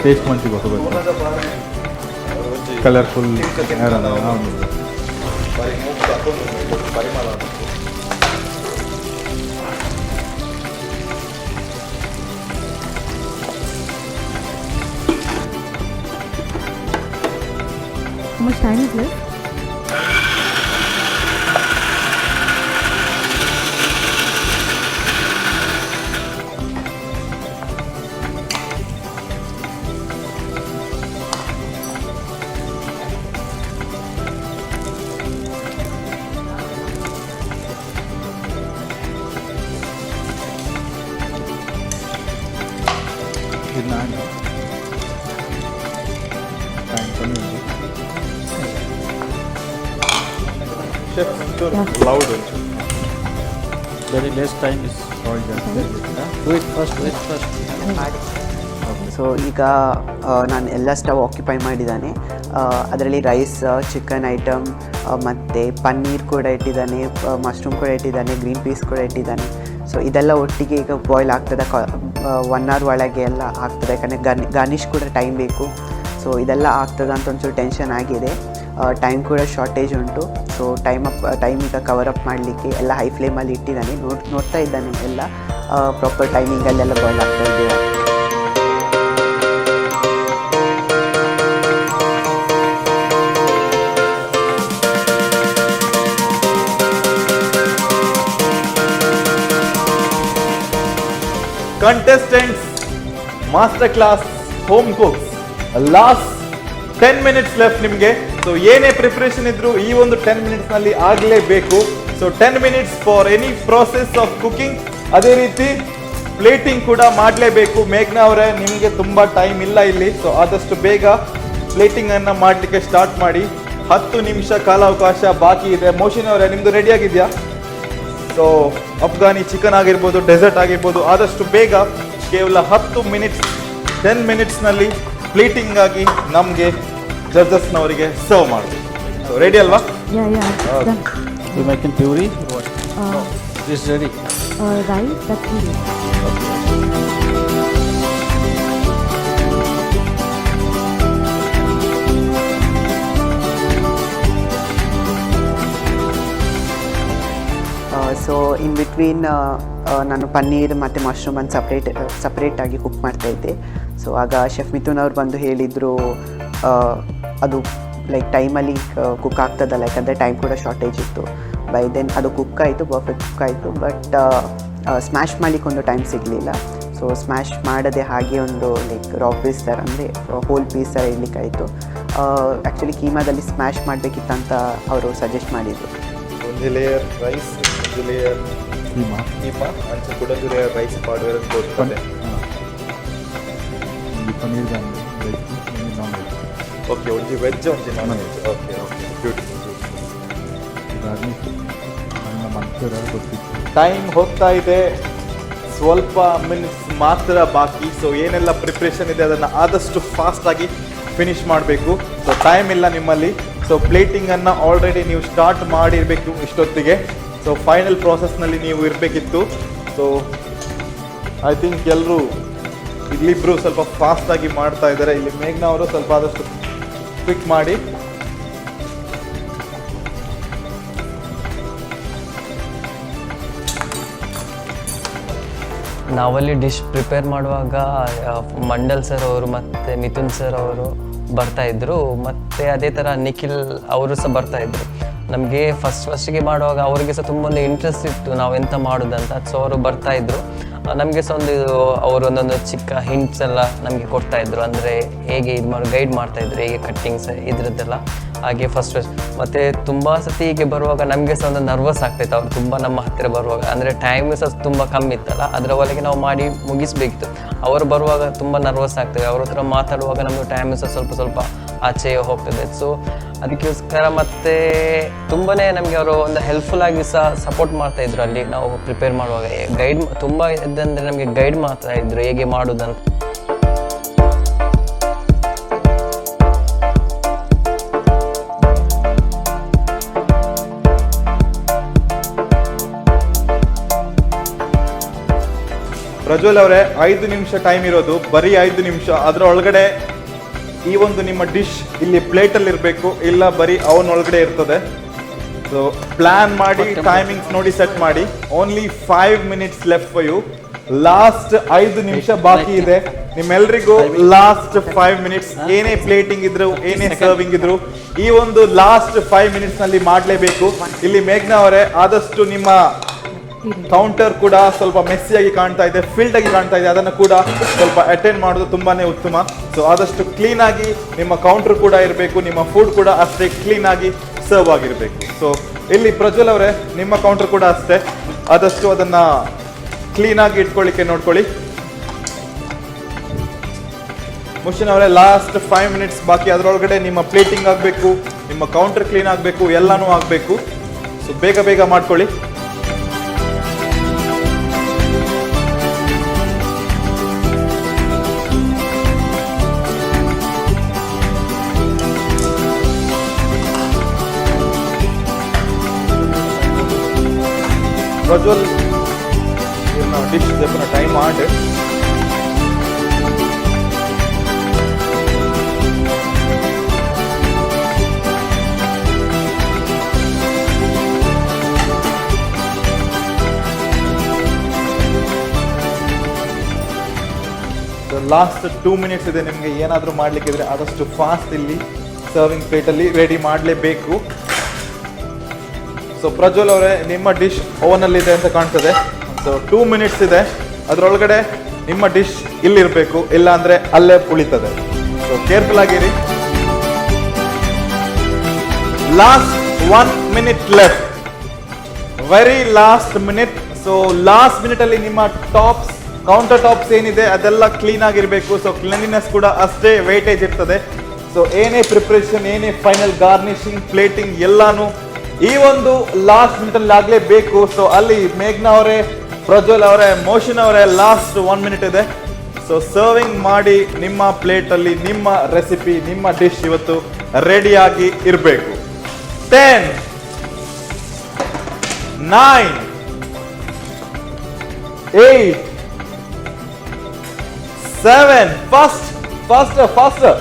ಟೇಸ್ಟ್ ಮಂಚಿಗೆ ಹೋಗಬೇಕು, colourful How much time is left? Loud Very less time is all done. Wait first. So ಈಗ ನಾನು ಎಲ್ಲ ಸ್ಟವ್ ಆಕ್ಯುಪೈ ಮಾಡಿದ್ದಾನೆ. ಅದರಲ್ಲಿ ರೈಸ್, ಚಿಕನ್ ಐಟಮ್ ಮತ್ತು ಪನ್ನೀರ್ ಕೂಡ ಇಟ್ಟಿದ್ದಾನೆ, ಮಶ್ರೂಮ್ ಕೂಡ ಇಟ್ಟಿದ್ದಾನೆ, ಗ್ರೀನ್ ಪೀಸ್ ಕೂಡ ಇಟ್ಟಿದ್ದಾನೆ. ಸೊ ಇದೆಲ್ಲ ಒಟ್ಟಿಗೆ ಈಗ ಬಾಯ್ಲ್ ಆಗ್ತದೆ, 1 hour ಒಳಗೆ ಎಲ್ಲ ಆಗ್ತದೆ. ಯಾಕಂದರೆ ಗಾರ್ನಿಷ್ ಕೂಡ ಟೈಮ್ ಬೇಕು. ಸೊ ಇದೆಲ್ಲ ಆಗ್ತದೆ ಅಂತ ಒಂಚೂರು ಟೆನ್ಷನ್ ಆಗಿದೆ. ಟೈಮ್ ಕೂಡ ಶಾರ್ಟೇಜ್ ಉಂಟು. ಸೊ ಟೈಮ್ ಈಗ ಕವರ್ ಅಪ್ ಮಾಡಲಿಕ್ಕೆ ಎಲ್ಲ ಹೈ ಫ್ಲೇಮಲ್ಲಿ ಇಟ್ಟಿದ್ದಾನೆ. ನೋಡ್ತಾ ಇದ್ದಾನೆ ಎಲ್ಲ ಪ್ರಾಪರ್ ಟೈಮಿಂಗಲ್ಲೆಲ್ಲ ಬಾಯ್ಲ್ ಆಗ್ತಾ ಇದೆಯಾ. Contestants, master class home cooks. Last 10 minutes left ನಿಮಗೆ. ಸೊ ಏನೇ ಪ್ರಿಪ್ರೇಷನ್ ಇದ್ರು ಈ ಒಂದು 10 minutes ನಲ್ಲಿ ಆಗಲೇಬೇಕು. So 10 minutes for any process of cooking. ಅದೇ ರೀತಿ ಪ್ಲೇಟಿಂಗ್ ಕೂಡ ಮಾಡಲೇಬೇಕು. ಮೇಘ್ನಾ ಅವರೇ, ನಿಮಗೆ ತುಂಬ ಟೈಮ್ ಇಲ್ಲ ಇಲ್ಲಿ. ಸೊ ಆದಷ್ಟು ಬೇಗ ಪ್ಲೇಟಿಂಗ್ ಅನ್ನ ಮಾಡಲಿಕ್ಕೆ ಸ್ಟಾರ್ಟ್ ಮಾಡಿ. 10 ನಿಮಿಷ ಕಾಲಾವಕಾಶ ಬಾಕಿ ಇದೆ. ಮೋಷಿನ್ ಅವರೇ, ನಿಮ್ದು ರೆಡಿ ಆಗಿದೆಯಾ? ಸೊ ಅಫ್ಘಾನಿ ಚಿಕನ್ ಆಗಿರ್ಬೋದು, ಡೆಸರ್ಟ್ ಆಗಿರ್ಬೋದು, ಆದಷ್ಟು ಬೇಗ ಕೇವಲ 10 ಮಿನಿಟ್ಸ್ 10 ಮಿನಿಟ್ಸ್ನಲ್ಲಿ ಪ್ಲೇಟಿಂಗ್ ಆಗಿ ನಮಗೆ ಜಡ್ಜಸ್ನವರಿಗೆ ಸರ್ವ್ ಮಾಡಿ. ಸೊ ರೆಡಿ ಅಲ್ವಾ? Yeah, done. You making puree? What? This is ready. Rice, that's easy. So in between ನಾನು ಪನ್ನೀರ್ ಮತ್ತು ಮಶ್ರೂಮನ್ನು ಸಪ್ರೇಟಾಗಿ ಕುಕ್ ಮಾಡ್ತಾಯಿದ್ದೆ. ಸೊ ಆಗ ಶೆಫ್ ಮಿಥುನ್ ಅವ್ರು ಬಂದು ಹೇಳಿದರು, ಅದು ಲೈಕ್ ಟೈಮಲ್ಲಿ ಕುಕ್ ಆಗ್ತದಲ್ಲ, ಯಾಕಂದರೆ ಟೈಮ್ ಕೂಡ ಶಾರ್ಟೇಜ್ ಇತ್ತು. ಬೈ ದೆನ್ ಅದು ಕುಕ್ ಆಯಿತು, ಪರ್ಫೆಕ್ಟ್ ಕುಕ್ ಆಯಿತು. ಬಟ್ ಸ್ಮ್ಯಾಶ್ ಮಾಡಲಿಕ್ಕೆ ಒಂದು ಟೈಮ್ ಸಿಗಲಿಲ್ಲ. ಸೊ ಸ್ಮ್ಯಾಶ್ ಮಾಡದೆ ಹಾಗೆ ಒಂದು ಲೈಕ್ ರಾ ಪೀಸ್ ಥರ, ಅಂದರೆ ಹೋಲ್ ಪೀಸ್ ಥರ ಇರಲಿಕ್ಕಾಯಿತು. ಆ್ಯಕ್ಚುಲಿ ಕೀಮಾದಲ್ಲಿ ಸ್ಮ್ಯಾಶ್ ಮಾಡಬೇಕಿತ್ತಂತ ಅವರು ಸಜೆಸ್ಟ್ ಮಾಡಿದರು. ಒಂದು ಲೇಯರ್ ರೈಸ್, ಒಂದು ಲೇಯರ್ ಕೀಮಾ ಅಂಚೆ ಕೂಡ ಒಂದು ಲೇಯರ್ ರೈಸ್ ಮಾಡುವ ತೋರಿಸ್ತದೆ. Paneer veg, non veg. Okay, ಒಂದು ವೆಜ್ ಒಂದು non veg. Okay okay, beautiful. ಇದಾಗಿ ನನ್ನ ಮಕ್ಕಳ ಗೊತ್ತಿತ್ತು. ಟೈಮ್ ಹೋಗ್ತಾ ಇದೆ, ಸ್ವಲ್ಪ ಮಿನಿಟ್ಸ್ ಮಾತ್ರ ಬಾಕಿ. ಸೊ ಏನೆಲ್ಲ ಪ್ರಿಪ್ರೇಷನ್ ಇದೆ ಅದನ್ನು ಆದಷ್ಟು ಫಾಸ್ಟಾಗಿ ಫಿನಿಶ್ ಮಾಡಬೇಕು. ಸೊ ಟೈಮ್ ಇಲ್ಲ ನಿಮ್ಮಲ್ಲಿ. ಸೊ ಪ್ಲೇಟಿಂಗನ್ನು ಆಲ್ರೆಡಿ ನೀವು ಸ್ಟಾರ್ಟ್ ಮಾಡಿರಬೇಕು ಇಷ್ಟೊತ್ತಿಗೆ. ಸೊ ಫೈನಲ್ ಪ್ರಾಸೆಸ್ನಲ್ಲಿ ನೀವು ಇರಬೇಕಿತ್ತು. ಸೊ ಐ ಥಿಂಕ್ ಎಲ್ಲರೂ ಇಲ್ಲಿಬ್ಬರು ಸ್ವಲ್ಪ ಫಾಸ್ಟಾಗಿ ಮಾಡ್ತಾ ಇದ್ದಾರೆ. ಇಲ್ಲಿ ಮೇಘ್ನಾ ಅವರು ಸ್ವಲ್ಪ ಆದಷ್ಟು ಕ್ವಿಕ್ ಮಾಡಿ. ನಾವಲ್ಲಿ ಡಿಶ್ ಪ್ರಿಪೇರ್ ಮಾಡುವಾಗ ಮಂಡಲ್ ಸರ್ ಅವರು ಮತ್ತು ಮಿಥುನ್ ಸರ್ ಅವರು ಬರ್ತಾಯಿದ್ರು, ಮತ್ತು ಅದೇ ಥರ ನಿಖಿಲ್ ಅವರು ಸಹ ಬರ್ತಾಯಿದ್ರು. ನಮಗೆ ಫಸ್ಟಿಗೆ ಮಾಡುವಾಗ ಅವರಿಗೆ ಸಹ ತುಂಬ ಒಂದು ಇಂಟ್ರೆಸ್ಟ್ ಇತ್ತು ನಾವೆಂತ ಮಾಡೋದಂತ. ಸೊ ಅವರು ಬರ್ತಾಯಿದ್ರು, ನಮಗೆ ಸಹ ಅವರು ಒಂದೊಂದು ಚಿಕ್ಕ ಹಿಂಟ್ಸ್ ಎಲ್ಲ ನಮಗೆ ಕೊಡ್ತಾಯಿದ್ರು, ಅಂದರೆ ಹೇಗೆ ಇದು ಮಾಡಿ ಗೈಡ್ ಮಾಡ್ತಾಯಿದ್ರು, ಹೇಗೆ ಕಟ್ಟಿಂಗ್ಸ್ ಇದ್ರದ್ದೆಲ್ಲ. ಹಾಗೆ ಫಸ್ಟ್ ಮತ್ತು ತುಂಬ ಸತಿ ಹೀಗೆ ಬರುವಾಗ ನಮಗೆ ಸಹ ಒಂದು ನರ್ವಸ್ ಆಗ್ತಾಯಿತ್ತು. ಅವ್ರು ತುಂಬ ನಮ್ಮ ಹತ್ತಿರ ಬರುವಾಗ, ಅಂದರೆ ಟೈಮ್ ಸಹ ತುಂಬ ಕಮ್ಮಿ ಇತ್ತಲ್ಲ, ಅದರ ಒಳಗೆ ನಾವು ಮಾಡಿ ಮುಗಿಸ್ಬೇಕಿತ್ತು. ಅವರು ಬರುವಾಗ ತುಂಬ ನರ್ವಸ್ ಆಗ್ತದೆ. ಅವ್ರ ಹತ್ರ ಮಾತಾಡುವಾಗ ನಮ್ಮದು ಟೈಮ್ ಸಹ ಸ್ವಲ್ಪ ಆಚೆ ಹೋಗ್ತದೆ. ಸೊ ಅದಕ್ಕೋಸ್ಕರ ಮತ್ತು ತುಂಬಾ ನಮಗೆ ಅವರು ಒಂದು ಹೆಲ್ಪ್ಫುಲ್ ಆಗಿ ಸಹ ಸಪೋರ್ಟ್ ಮಾಡ್ತಾಯಿದ್ರು. ಅಲ್ಲಿ ನಾವು ಪ್ರಿಪೇರ್ ಮಾಡುವಾಗ ಗೈಡ್ ತುಂಬ ಇದ್ದಂದರೆ ನಮಗೆ ಗೈಡ್ ಮಾಡ್ತಾಯಿದ್ರು ಹೇಗೆ ಮಾಡೋದಂತ. ಪ್ರಜ್ವಲ್ ಅವರೇ, 5 ನಿಮಿಷ ಟೈಮ್ ಇರೋದು, ಬರೀ 5 ನಿಮಿಷ. ಅದರ ಒಳಗಡೆ ಈ ಒಂದು ನಿಮ್ಮ ಡಿಶ್ ಇಲ್ಲಿ ಪ್ಲೇಟಲ್ಲಿ ಇರಬೇಕು, ಇಲ್ಲ ಬರೀ ಅವನ ಒಳಗಡೆ ಇರ್ತದೆ. ಸೊ ಪ್ಲಾನ್ ಮಾಡಿ, ಟೈಮಿಂಗ್ಸ್ ನೋಡಿ ಸೆಟ್ ಮಾಡಿ. Only 5 minutes left for you. Last 5 ನಿಮಿಷ ಬಾಕಿ ಇದೆ ನಿಮ್ಮೆಲ್ರಿಗೂ. ಲಾಸ್ಟ್ 5 ಮಿನಿಟ್ಸ್, ಏನೇ ಪ್ಲೇಟಿಂಗ್ ಇದ್ರು, ಏನೇ ಸರ್ವಿಂಗ್ ಇದ್ರು, ಈ ಒಂದು ಲಾಸ್ಟ್ 5 ಮಿನಿಟ್ಸ್ ನಲ್ಲಿ ಮಾಡಲೇಬೇಕು. ಇಲ್ಲಿ ಮೇಘ್ನಾ ಅವರೇ, ಆದಷ್ಟು ನಿಮ್ಮ ಕೌಂಟರ್ ಕೂಡ ಸ್ವಲ್ಪ ಮೆಸ್ಸಿಯಾಗಿ ಕಾಣ್ತಾ ಇದೆ, ಫಿಲ್ಡ್ ಆಗಿ ಕಾಣ್ತಾ ಇದೆ, ಅದನ್ನು ಕೂಡ ಸ್ವಲ್ಪ ಅಟೆಂಡ್ ಮಾಡೋದು ತುಂಬಾನೇ ಉತ್ತಮ. ಸೊ ಆದಷ್ಟು ಕ್ಲೀನ್ ಆಗಿ ನಿಮ್ಮ ಕೌಂಟರ್ ಕೂಡ ಇರಬೇಕು, ನಿಮ್ಮ ಫುಡ್ ಕೂಡ ಅಷ್ಟೇ ಕ್ಲೀನ್ ಆಗಿ ಸರ್ವ್ ಆಗಿರಬೇಕು. ಸೊ ಇಲ್ಲಿ ಪ್ರಜ್ವಲ್ ಅವರೇ, ನಿಮ್ಮ ಕೌಂಟರ್ ಕೂಡ ಅಷ್ಟೇ, ಆದಷ್ಟು ಅದನ್ನ ಕ್ಲೀನ್ ಆಗಿ ಇಟ್ಕೊಳ್ಳಿಕ್ಕೆ ನೋಡ್ಕೊಳ್ಳಿ. ಮುಷಿನ್ ಅವರೇ, ಲಾಸ್ಟ್ 5 ಮಿನಿಟ್ಸ್ ಬಾಕಿ. ಅದರೊಳಗಡೆ ನಿಮ್ಮ ಪ್ಲೇಟಿಂಗ್ ಆಗಬೇಕು, ನಿಮ್ಮ ಕೌಂಟರ್ ಕ್ಲೀನ್ ಆಗಬೇಕು, ಎಲ್ಲನೂ ಆಗಬೇಕು. ಸೊ ಬೇಗ ಬೇಗ ಮಾಡ್ಕೊಳ್ಳಿ. ಪ್ರಜ್ವಲ್, ಡಿಶ್ ಟೈಮ್ ಮಾಡಿ. ಸೊ ಲಾಸ್ಟ್ 2 ಮಿನಿಟ್ಸ್ ಇದೆ. ನಿಮಗೆ ಏನಾದರೂ ಮಾಡಲಿಕ್ಕಿದ್ರೆ ಆದಷ್ಟು ಫಾಸ್ಟ್ ಇಲ್ಲಿ ಸರ್ವಿಂಗ್ ಪ್ಲೇಟಲ್ಲಿ ರೆಡಿ ಮಾಡಲೇಬೇಕು. ಸೊ ಪ್ರಜ್ವಲ್ ಅವರೇ, ನಿಮ್ಮ ಡಿಶ್ ಓವನಲ್ಲಿದೆ ಅಂತ ಕಾಣ್ತದೆ. ಸೊ 2 ಮಿನಿಟ್ಸ್ ಇದೆ, ಅದರೊಳಗಡೆ ನಿಮ್ಮ ಡಿಶ್ ಇಲ್ಲಿರಬೇಕು, ಇಲ್ಲ ಅಂದರೆ ಅಲ್ಲೇ ಉಳಿತದೆ. ಸೊ ಕೇರ್ಫುಲ್ ಆಗಿರಿ. Last 1 minute left, very last minute. So last ಮಿನಿಟಲ್ಲಿ ನಿಮ್ಮ ಟಾಪ್ಸ್, ಕೌಂಟರ್ ಟಾಪ್ಸ್ ಏನಿದೆ ಅದೆಲ್ಲ ಕ್ಲೀನ್ ಆಗಿರಬೇಕು. ಸೊ ಕ್ಲೀನಿನೆಸ್ ಕೂಡ ಅಷ್ಟೇ ವೇಟೇಜ್ ಇರ್ತದೆ. ಸೊ ಏನೇ ಪ್ರಿಪ್ರೇಷನ್, ಏನೇ ಫೈನಲ್ ಗಾರ್ನಿಶಿಂಗ್, ಪ್ಲೇಟಿಂಗ್ ಎಲ್ಲಾನು ಈ ಒಂದು ಲಾಸ್ಟ್ ಮಿನಿಟಲ್ಲಿ ಆಗಲೇಬೇಕು. ಸೊ ಅಲ್ಲಿ ಮೇಘ್ನಾ ಅವರೇ, ಪ್ರಜ್ವಲ್ ಅವರೇ, ಮೋಷನ್ ಅವರೇ, ಲಾಸ್ಟ್ 1 ಮಿನಿಟ್ ಇದೆ. ಸೊ ಸರ್ವಿಂಗ್ ಮಾಡಿ ನಿಮ್ಮ ಪ್ಲೇಟಲ್ಲಿ ನಿಮ್ಮ ರೆಸಿಪಿ, ನಿಮ್ಮ ಡಿಶ್ ಇವತ್ತು ರೆಡಿಯಾಗಿ ಇರಬೇಕು. 10, 9, 8, 7, faster,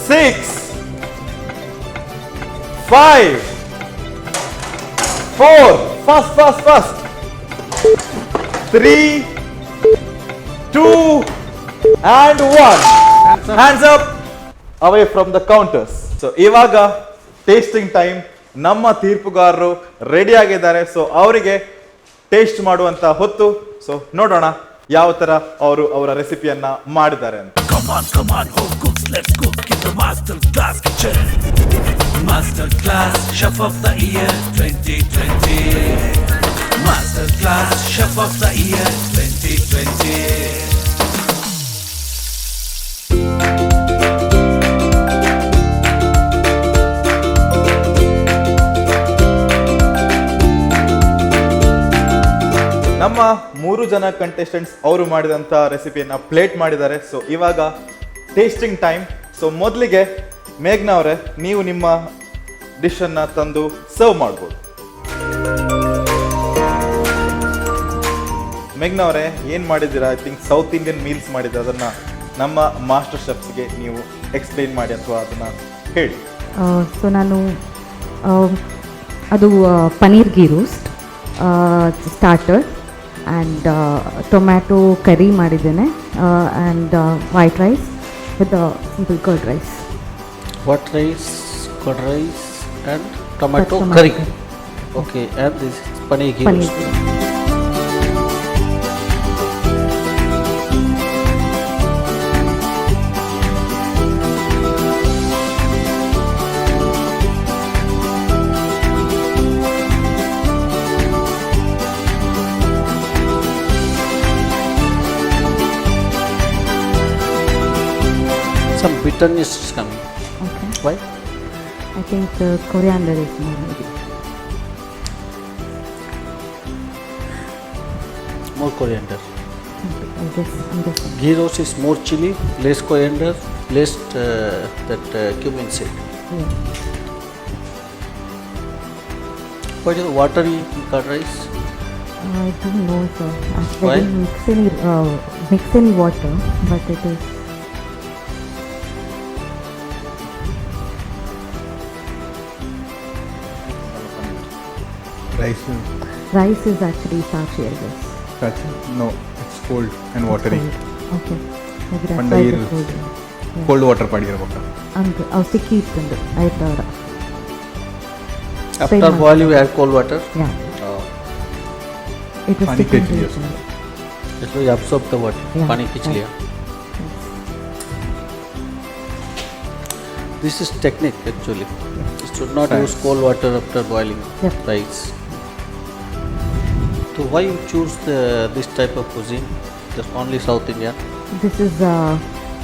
6, 5, 4, fast, 3, 2, and 1. Hands up away from the counters. So ಇವಾಗ ಟೇಸ್ಟಿಂಗ್ ಟೈಮ್. ನಮ್ಮ ತೀರ್ಪುಗಾರರು ರೆಡಿ ಆಗಿದ್ದಾರೆ. ಸೊ ಅವರಿಗೆ ಟೇಸ್ಟ್ ಮಾಡುವಂತ ಹೊತ್ತು. ಸೊ ನೋಡೋಣ ಯಾವ ತರ ಅವರು ಅವರ ರೆಸಿಪಿಯನ್ನ ಮಾಡಿದ್ದಾರೆ ಅಂತ. Come on, home cooks, let's cook in the Master Class Kitchen. Master Class Chef of the Year 2020. Master Class Chef of the Year 2020. ನಮ್ಮ 3 ಜನ ಕಂಟೆಸ್ಟೆಂಟ್ಸ್ ಅವರು ಮಾಡಿದಂಥ ರೆಸಿಪಿಯನ್ನು ಪ್ಲೇಟ್ ಮಾಡಿದ್ದಾರೆ. ಸೊ ಇವಾಗ ಟೇಸ್ಟಿಂಗ್ ಟೈಮ್. ಸೊ ಮೊದಲಿಗೆ ಮೇಘ್ನಾ ಅವರೇ, ನೀವು ನಿಮ್ಮ ಡಿಶನ್ನು ತಂದು ಸರ್ವ್ ಮಾಡ್ಬೋದು. ಮೇಘ್ನಾ ಅವರೇ, ಏನು ಮಾಡಿದ್ದೀರಾ? I think south Indian meals ಮಾಡಿದ್ರೆ ಅದನ್ನು ನಮ್ಮ ಮಾಸ್ಟರ್ ಶೆಫ್ಸ್ಗೆ ನೀವು ಎಕ್ಸ್ಪ್ಲೈನ್ ಮಾಡಿ ಅಥವಾ ಅದನ್ನು ಹೇಳಿ. ಸೊ ನಾನು ಅದು paneer ghee roast starter and tomato curry ಮಾಡಿದ್ದೇನೆ and white rice with simple curd rice. What rice, curd rice and tomato curry. Okay, and this is paneer ghee roast. Some bitterness is coming. Okay. Why? I think coriander is more maybe. More coriander. I guess I'm guessing. Ghee roast is more chili, less coriander, less that cumin seed. Yeah. What is the watery curd rice? I don't know, sir. Why? I didn't mix any water, but it is. Rice is actually starchy, I guess. No, it's cold and watery. Cold. Okay. Maybe that's Panda why iru. it's cold. Yeah. Cold water ಮಾಡಿರ್ಬೇಕು. And I'll sticky it ಆಯ್ತವರ. After boil you add cold water. Yeah. Oh. It was Pani sticky. khichdi inside. It will absorb the water. Yeah. Pani khich liya. This is technique actually. You should not Science. use cold water after boiling Yeah. rice. So why you choose this type of cuisine? Just only South India? This is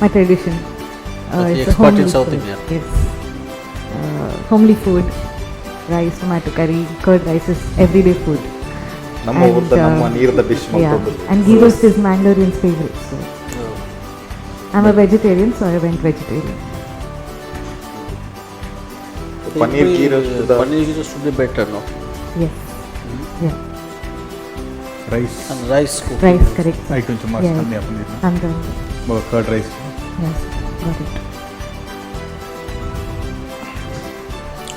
my tradition. Okay, It's a expert in homely South food. India. Yes. Homely food. Rice, tomato curry, curd rice is everyday food. ನಮ್ಮ And, ಊರ್ದ ನಮ್ಮ ನೀರ್ದ dish Yeah. ಮಾಡ್ಕೊಂಡು. And ghee roast is Mangalorean's favorite. So Oh. I'm a vegetarian, so I went vegetarian. Paneer ghee roast Paneer ghee roast should be better, no? Yes. Yeah. Rice And rice cooked. Rice, correct. sir. Item ಸುಮಾರು Yeah. ಕಮ್ಮಿ ಆಗ್ತದೆ. And curd rice. yes, got it.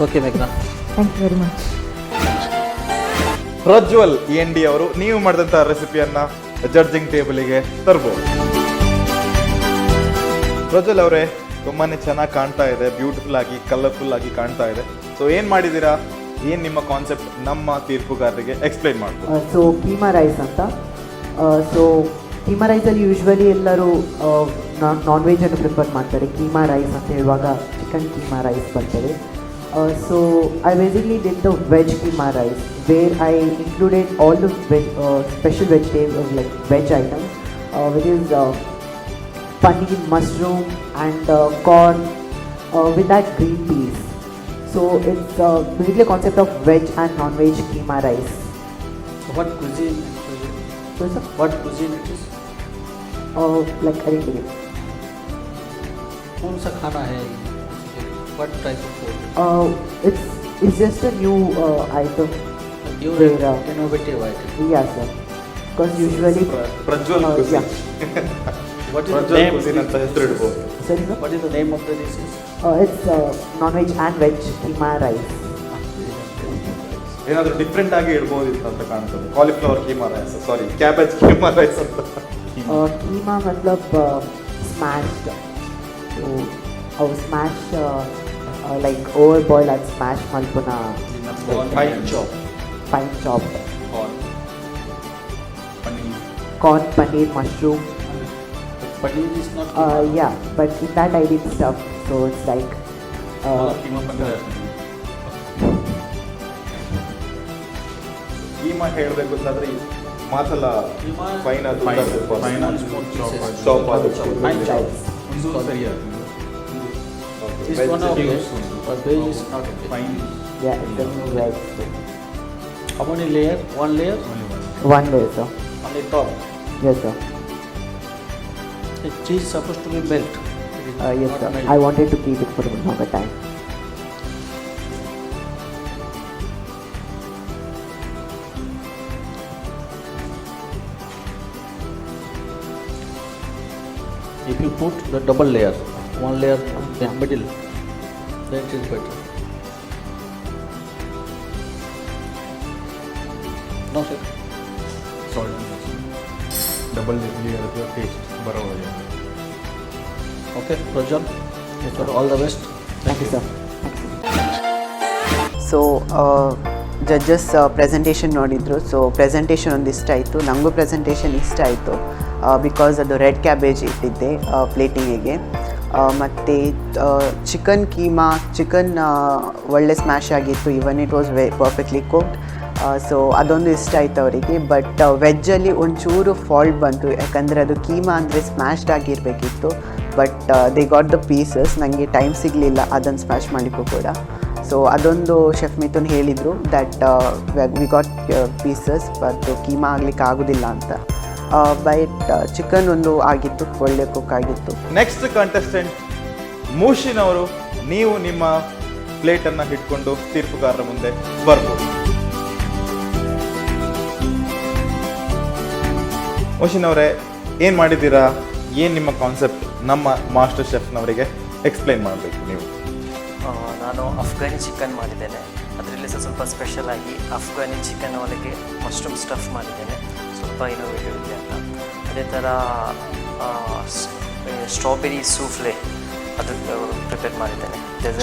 Okay, Meghna. Thank you very much. Prajwal END ಅವರು ನೀವು ಮಾಡಿದಂಥ ರೆಸಿಪಿಯನ್ನ judging ಟೇಬಲಿಗೆ ತರ್ಬೋದು. ಪ್ರಜ್ವಲ್ ಅವರೇ, ತುಂಬಾ ಚೆನ್ನಾಗಿ ಕಾಣ್ತಾ ಇದೆ, ಬ್ಯೂಟಿಫುಲ್ ಆಗಿ ಕಲರ್ಫುಲ್ ಆಗಿ ಕಾಣ್ತಾ ಇದೆ. ಸೊ ಏನು ಮಾಡಿದ್ದೀರಾ, ಏನು ನಿಮ್ಮ ಕಾನ್ಸೆಪ್ಟ್ ನಮ್ಮ ತೀರ್ಪುಗಾರರಿಗೆ ಎಕ್ಸ್ಪ್ಲೈನ್ ಮಾಡ್ಬೋದು? ಸೊ ಕೀಮಾ ರೈಸ್ ಅಂತ. ಸೊ ಕೀಮಾ ರೈಸಲ್ಲಿ ಯೂಶ್ವಲಿ ಎಲ್ಲರೂ ನಾನ್ ವೆಜ್ಜನ್ನು ಪ್ರಿಫರ್ ಮಾಡ್ತಾರೆ. ಕೀಮಾ ರೈಸ್ ಅಂತ ಹೇಳುವಾಗ ಚಿಕನ್ ಕೀಮಾ ರೈಸ್ ಬರ್ತದೆ. So I basically did the veg keema rice where I included all the special vegetable like veg items which is paneer, mushroom and corn with that green peas. So it's basically a concept of veg and non-veg keema rice. So what cuisine? So sir, What cuisine it is? like I didn't get it. कौन सा खाना है? What type of food? It's just a new item. New Where, innovative item. Yeah sir. Because usually Prajwal yeah. What is the Prajwal name? Cuisine ಅಂತ ಹೆಸರು ಇಡ್ಬೋದು. Sorry sir. What is the name of the dish? It's non-veg and veg keema rice. ಏನಾದರೂ different ಆಗಿ ಇಡ್ಬೋದಿತ್ತು ಅಂತ ಕಾಣ್ತದೆ. Cauliflower keema rice, ಸಾರಿ cabbage keema rice ಅಂತ. कीमा मतलब smashed. So our smash like overboiled and smashed malpuna fine chop, fine chopped paneer. corn, paneer, mushroom. Paneer is not. Yeah, but in that I did stuff. So it's like keema ಹೇಳಬೇಕು ಅಂತಂದ್ರೆ ಮಾತಲ್ಲ Keema fine ಅದು fine small pieces. Chop ಅದು Fine chop. This one okay, but veg is not okay. Fine. yeah, it's a new veg. How many layer? One layer One day, sir. on the top. Yes, sir. The cheese is supposed to be melt. It is Yes, not sir. melt. I wanted to keep it for a longer time. If you put the double layer, one layer in middle, then it is better. No sir. Double layer taste ಬರೋದು. Okay, Prajwal. All the best. Thank you, sir. So judges presentation ನೋಡಿದರು. So presentation ಒಂದು ಇಷ್ಟ ಆಯಿತು, ನನಗೂ presentation ಇಷ್ಟ ಆಯಿತು. Because ಅದು red cabbage ಇಟ್ಟಿದ್ದೆ ಪ್ಲೇಟಿಂಗಿಗೆ. ಮತ್ತು ಚಿಕನ್ ಕೀಮಾ, ಚಿಕನ್ ಒಳ್ಳೆ ಸ್ಮ್ಯಾಶ್ ಆಗಿತ್ತು. ಇವನ್ it was perfectly cooked. So ಅದೊಂದು ಇಷ್ಟ ಆಯಿತು ಅವರಿಗೆ. ಬಟ್ ವೆಜ್ಜಲ್ಲಿ ಒಂಚೂರು ಫಾಲ್ಟ್ ಬಂತು, ಯಾಕಂದರೆ ಅದು ಕೀಮಾ ಅಂದರೆ ಸ್ಮ್ಯಾಶ್ಡ್ ಆಗಿರಬೇಕಿತ್ತು. But they got the pieces. ನನಗೆ ಟೈಮ್ ಸಿಗಲಿಲ್ಲ ಅದನ್ನು ಸ್ಮ್ಯಾಶ್ ಮಾಡಲಿಕ್ಕೂ ಕೂಡ. ಸೊ ಅದೊಂದು ಶೆಫ್ ಮಿಥುನ್ ಹೇಳಿದರು that we got pieces, but keema ಆಗಲಿಕ್ಕೆ ಆಗೋದಿಲ್ಲ ಅಂತ. ಬಟ್ ಚಿಕನ್ ಒಂದು ಆಗಿತ್ತು, ಒಳ್ಳೆ ಕುಕ್ ಆಗಿತ್ತು. ನೆಕ್ಸ್ಟ್ ಕಂಟೆಸ್ಟೆಂಟ್ ಮೂಷಿನ್ ಅವರು, ನೀವು ನಿಮ್ಮ ಪ್ಲೇಟನ್ನು ಇಟ್ಕೊಂಡು ತೀರ್ಪುಗಾರರ ಮುಂದೆ ಬರ್ಬೋದು. ಮೂಷಿನ್ ಅವರೇ, ಏನು ಮಾಡಿದ್ದೀರಾ, ಏನು ನಿಮ್ಮ ಕಾನ್ಸೆಪ್ಟ್ ನಮ್ಮ ಮಾಸ್ಟರ್ ಶೆಫ್ನವರಿಗೆ ಎಕ್ಸ್ಪ್ಲೈನ್ ಮಾಡಬೇಕು ನೀವು? ನಾನು ಅಫ್ಘಾನಿ ಚಿಕನ್ ಮಾಡಿದ್ದೇನೆ. ಅದರಲ್ಲಿ ಸ್ವಲ್ಪ ಸ್ಪೆಷಲ್ ಆಗಿ ಅಫ್ಘಾನಿ ಚಿಕನ್ ಒಳಗೆ ಮಶ್ರೂಮ್ ಸ್ಟಫ್ ಮಾಡಿದ್ದೇನೆ, ಸ್ವಲ್ಪ ಇನೋವೇಟಿವ್ ಇದೆ ಅಂತ. ಅದೇ ಥರ ಸ್ಟ್ರಾಬೆರಿ ಸೂಫ್ಲೆ ಅದು ಪ್ರಿಪೇರ್ ಮಾಡಿದ್ದೇನೆ.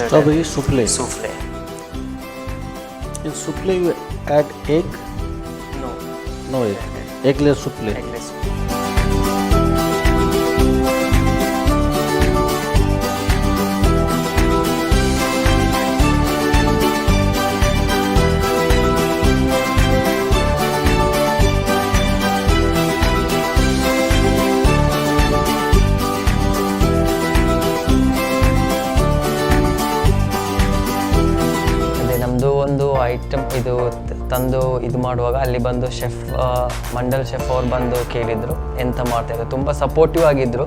Strawberry souffle. Souffle. In souffle you add egg? No, No egg. Eggless souffle. Eggless. ಒಂದು ಐಟಮ್ ಇದು ತಂದು ಇದು ಮಾಡುವಾಗ ಅಲ್ಲಿ ಬಂದು ಶೆಫ್ ಮಂಡಲ್ ಶೆಫ್ ಅವ್ರು ಬಂದು ಕೇಳಿದರು ಎಂತ ಮಾಡ್ತಾಯಿದ್ರು, ತುಂಬ ಸಪೋರ್ಟಿವ್ ಆಗಿದ್ದರು.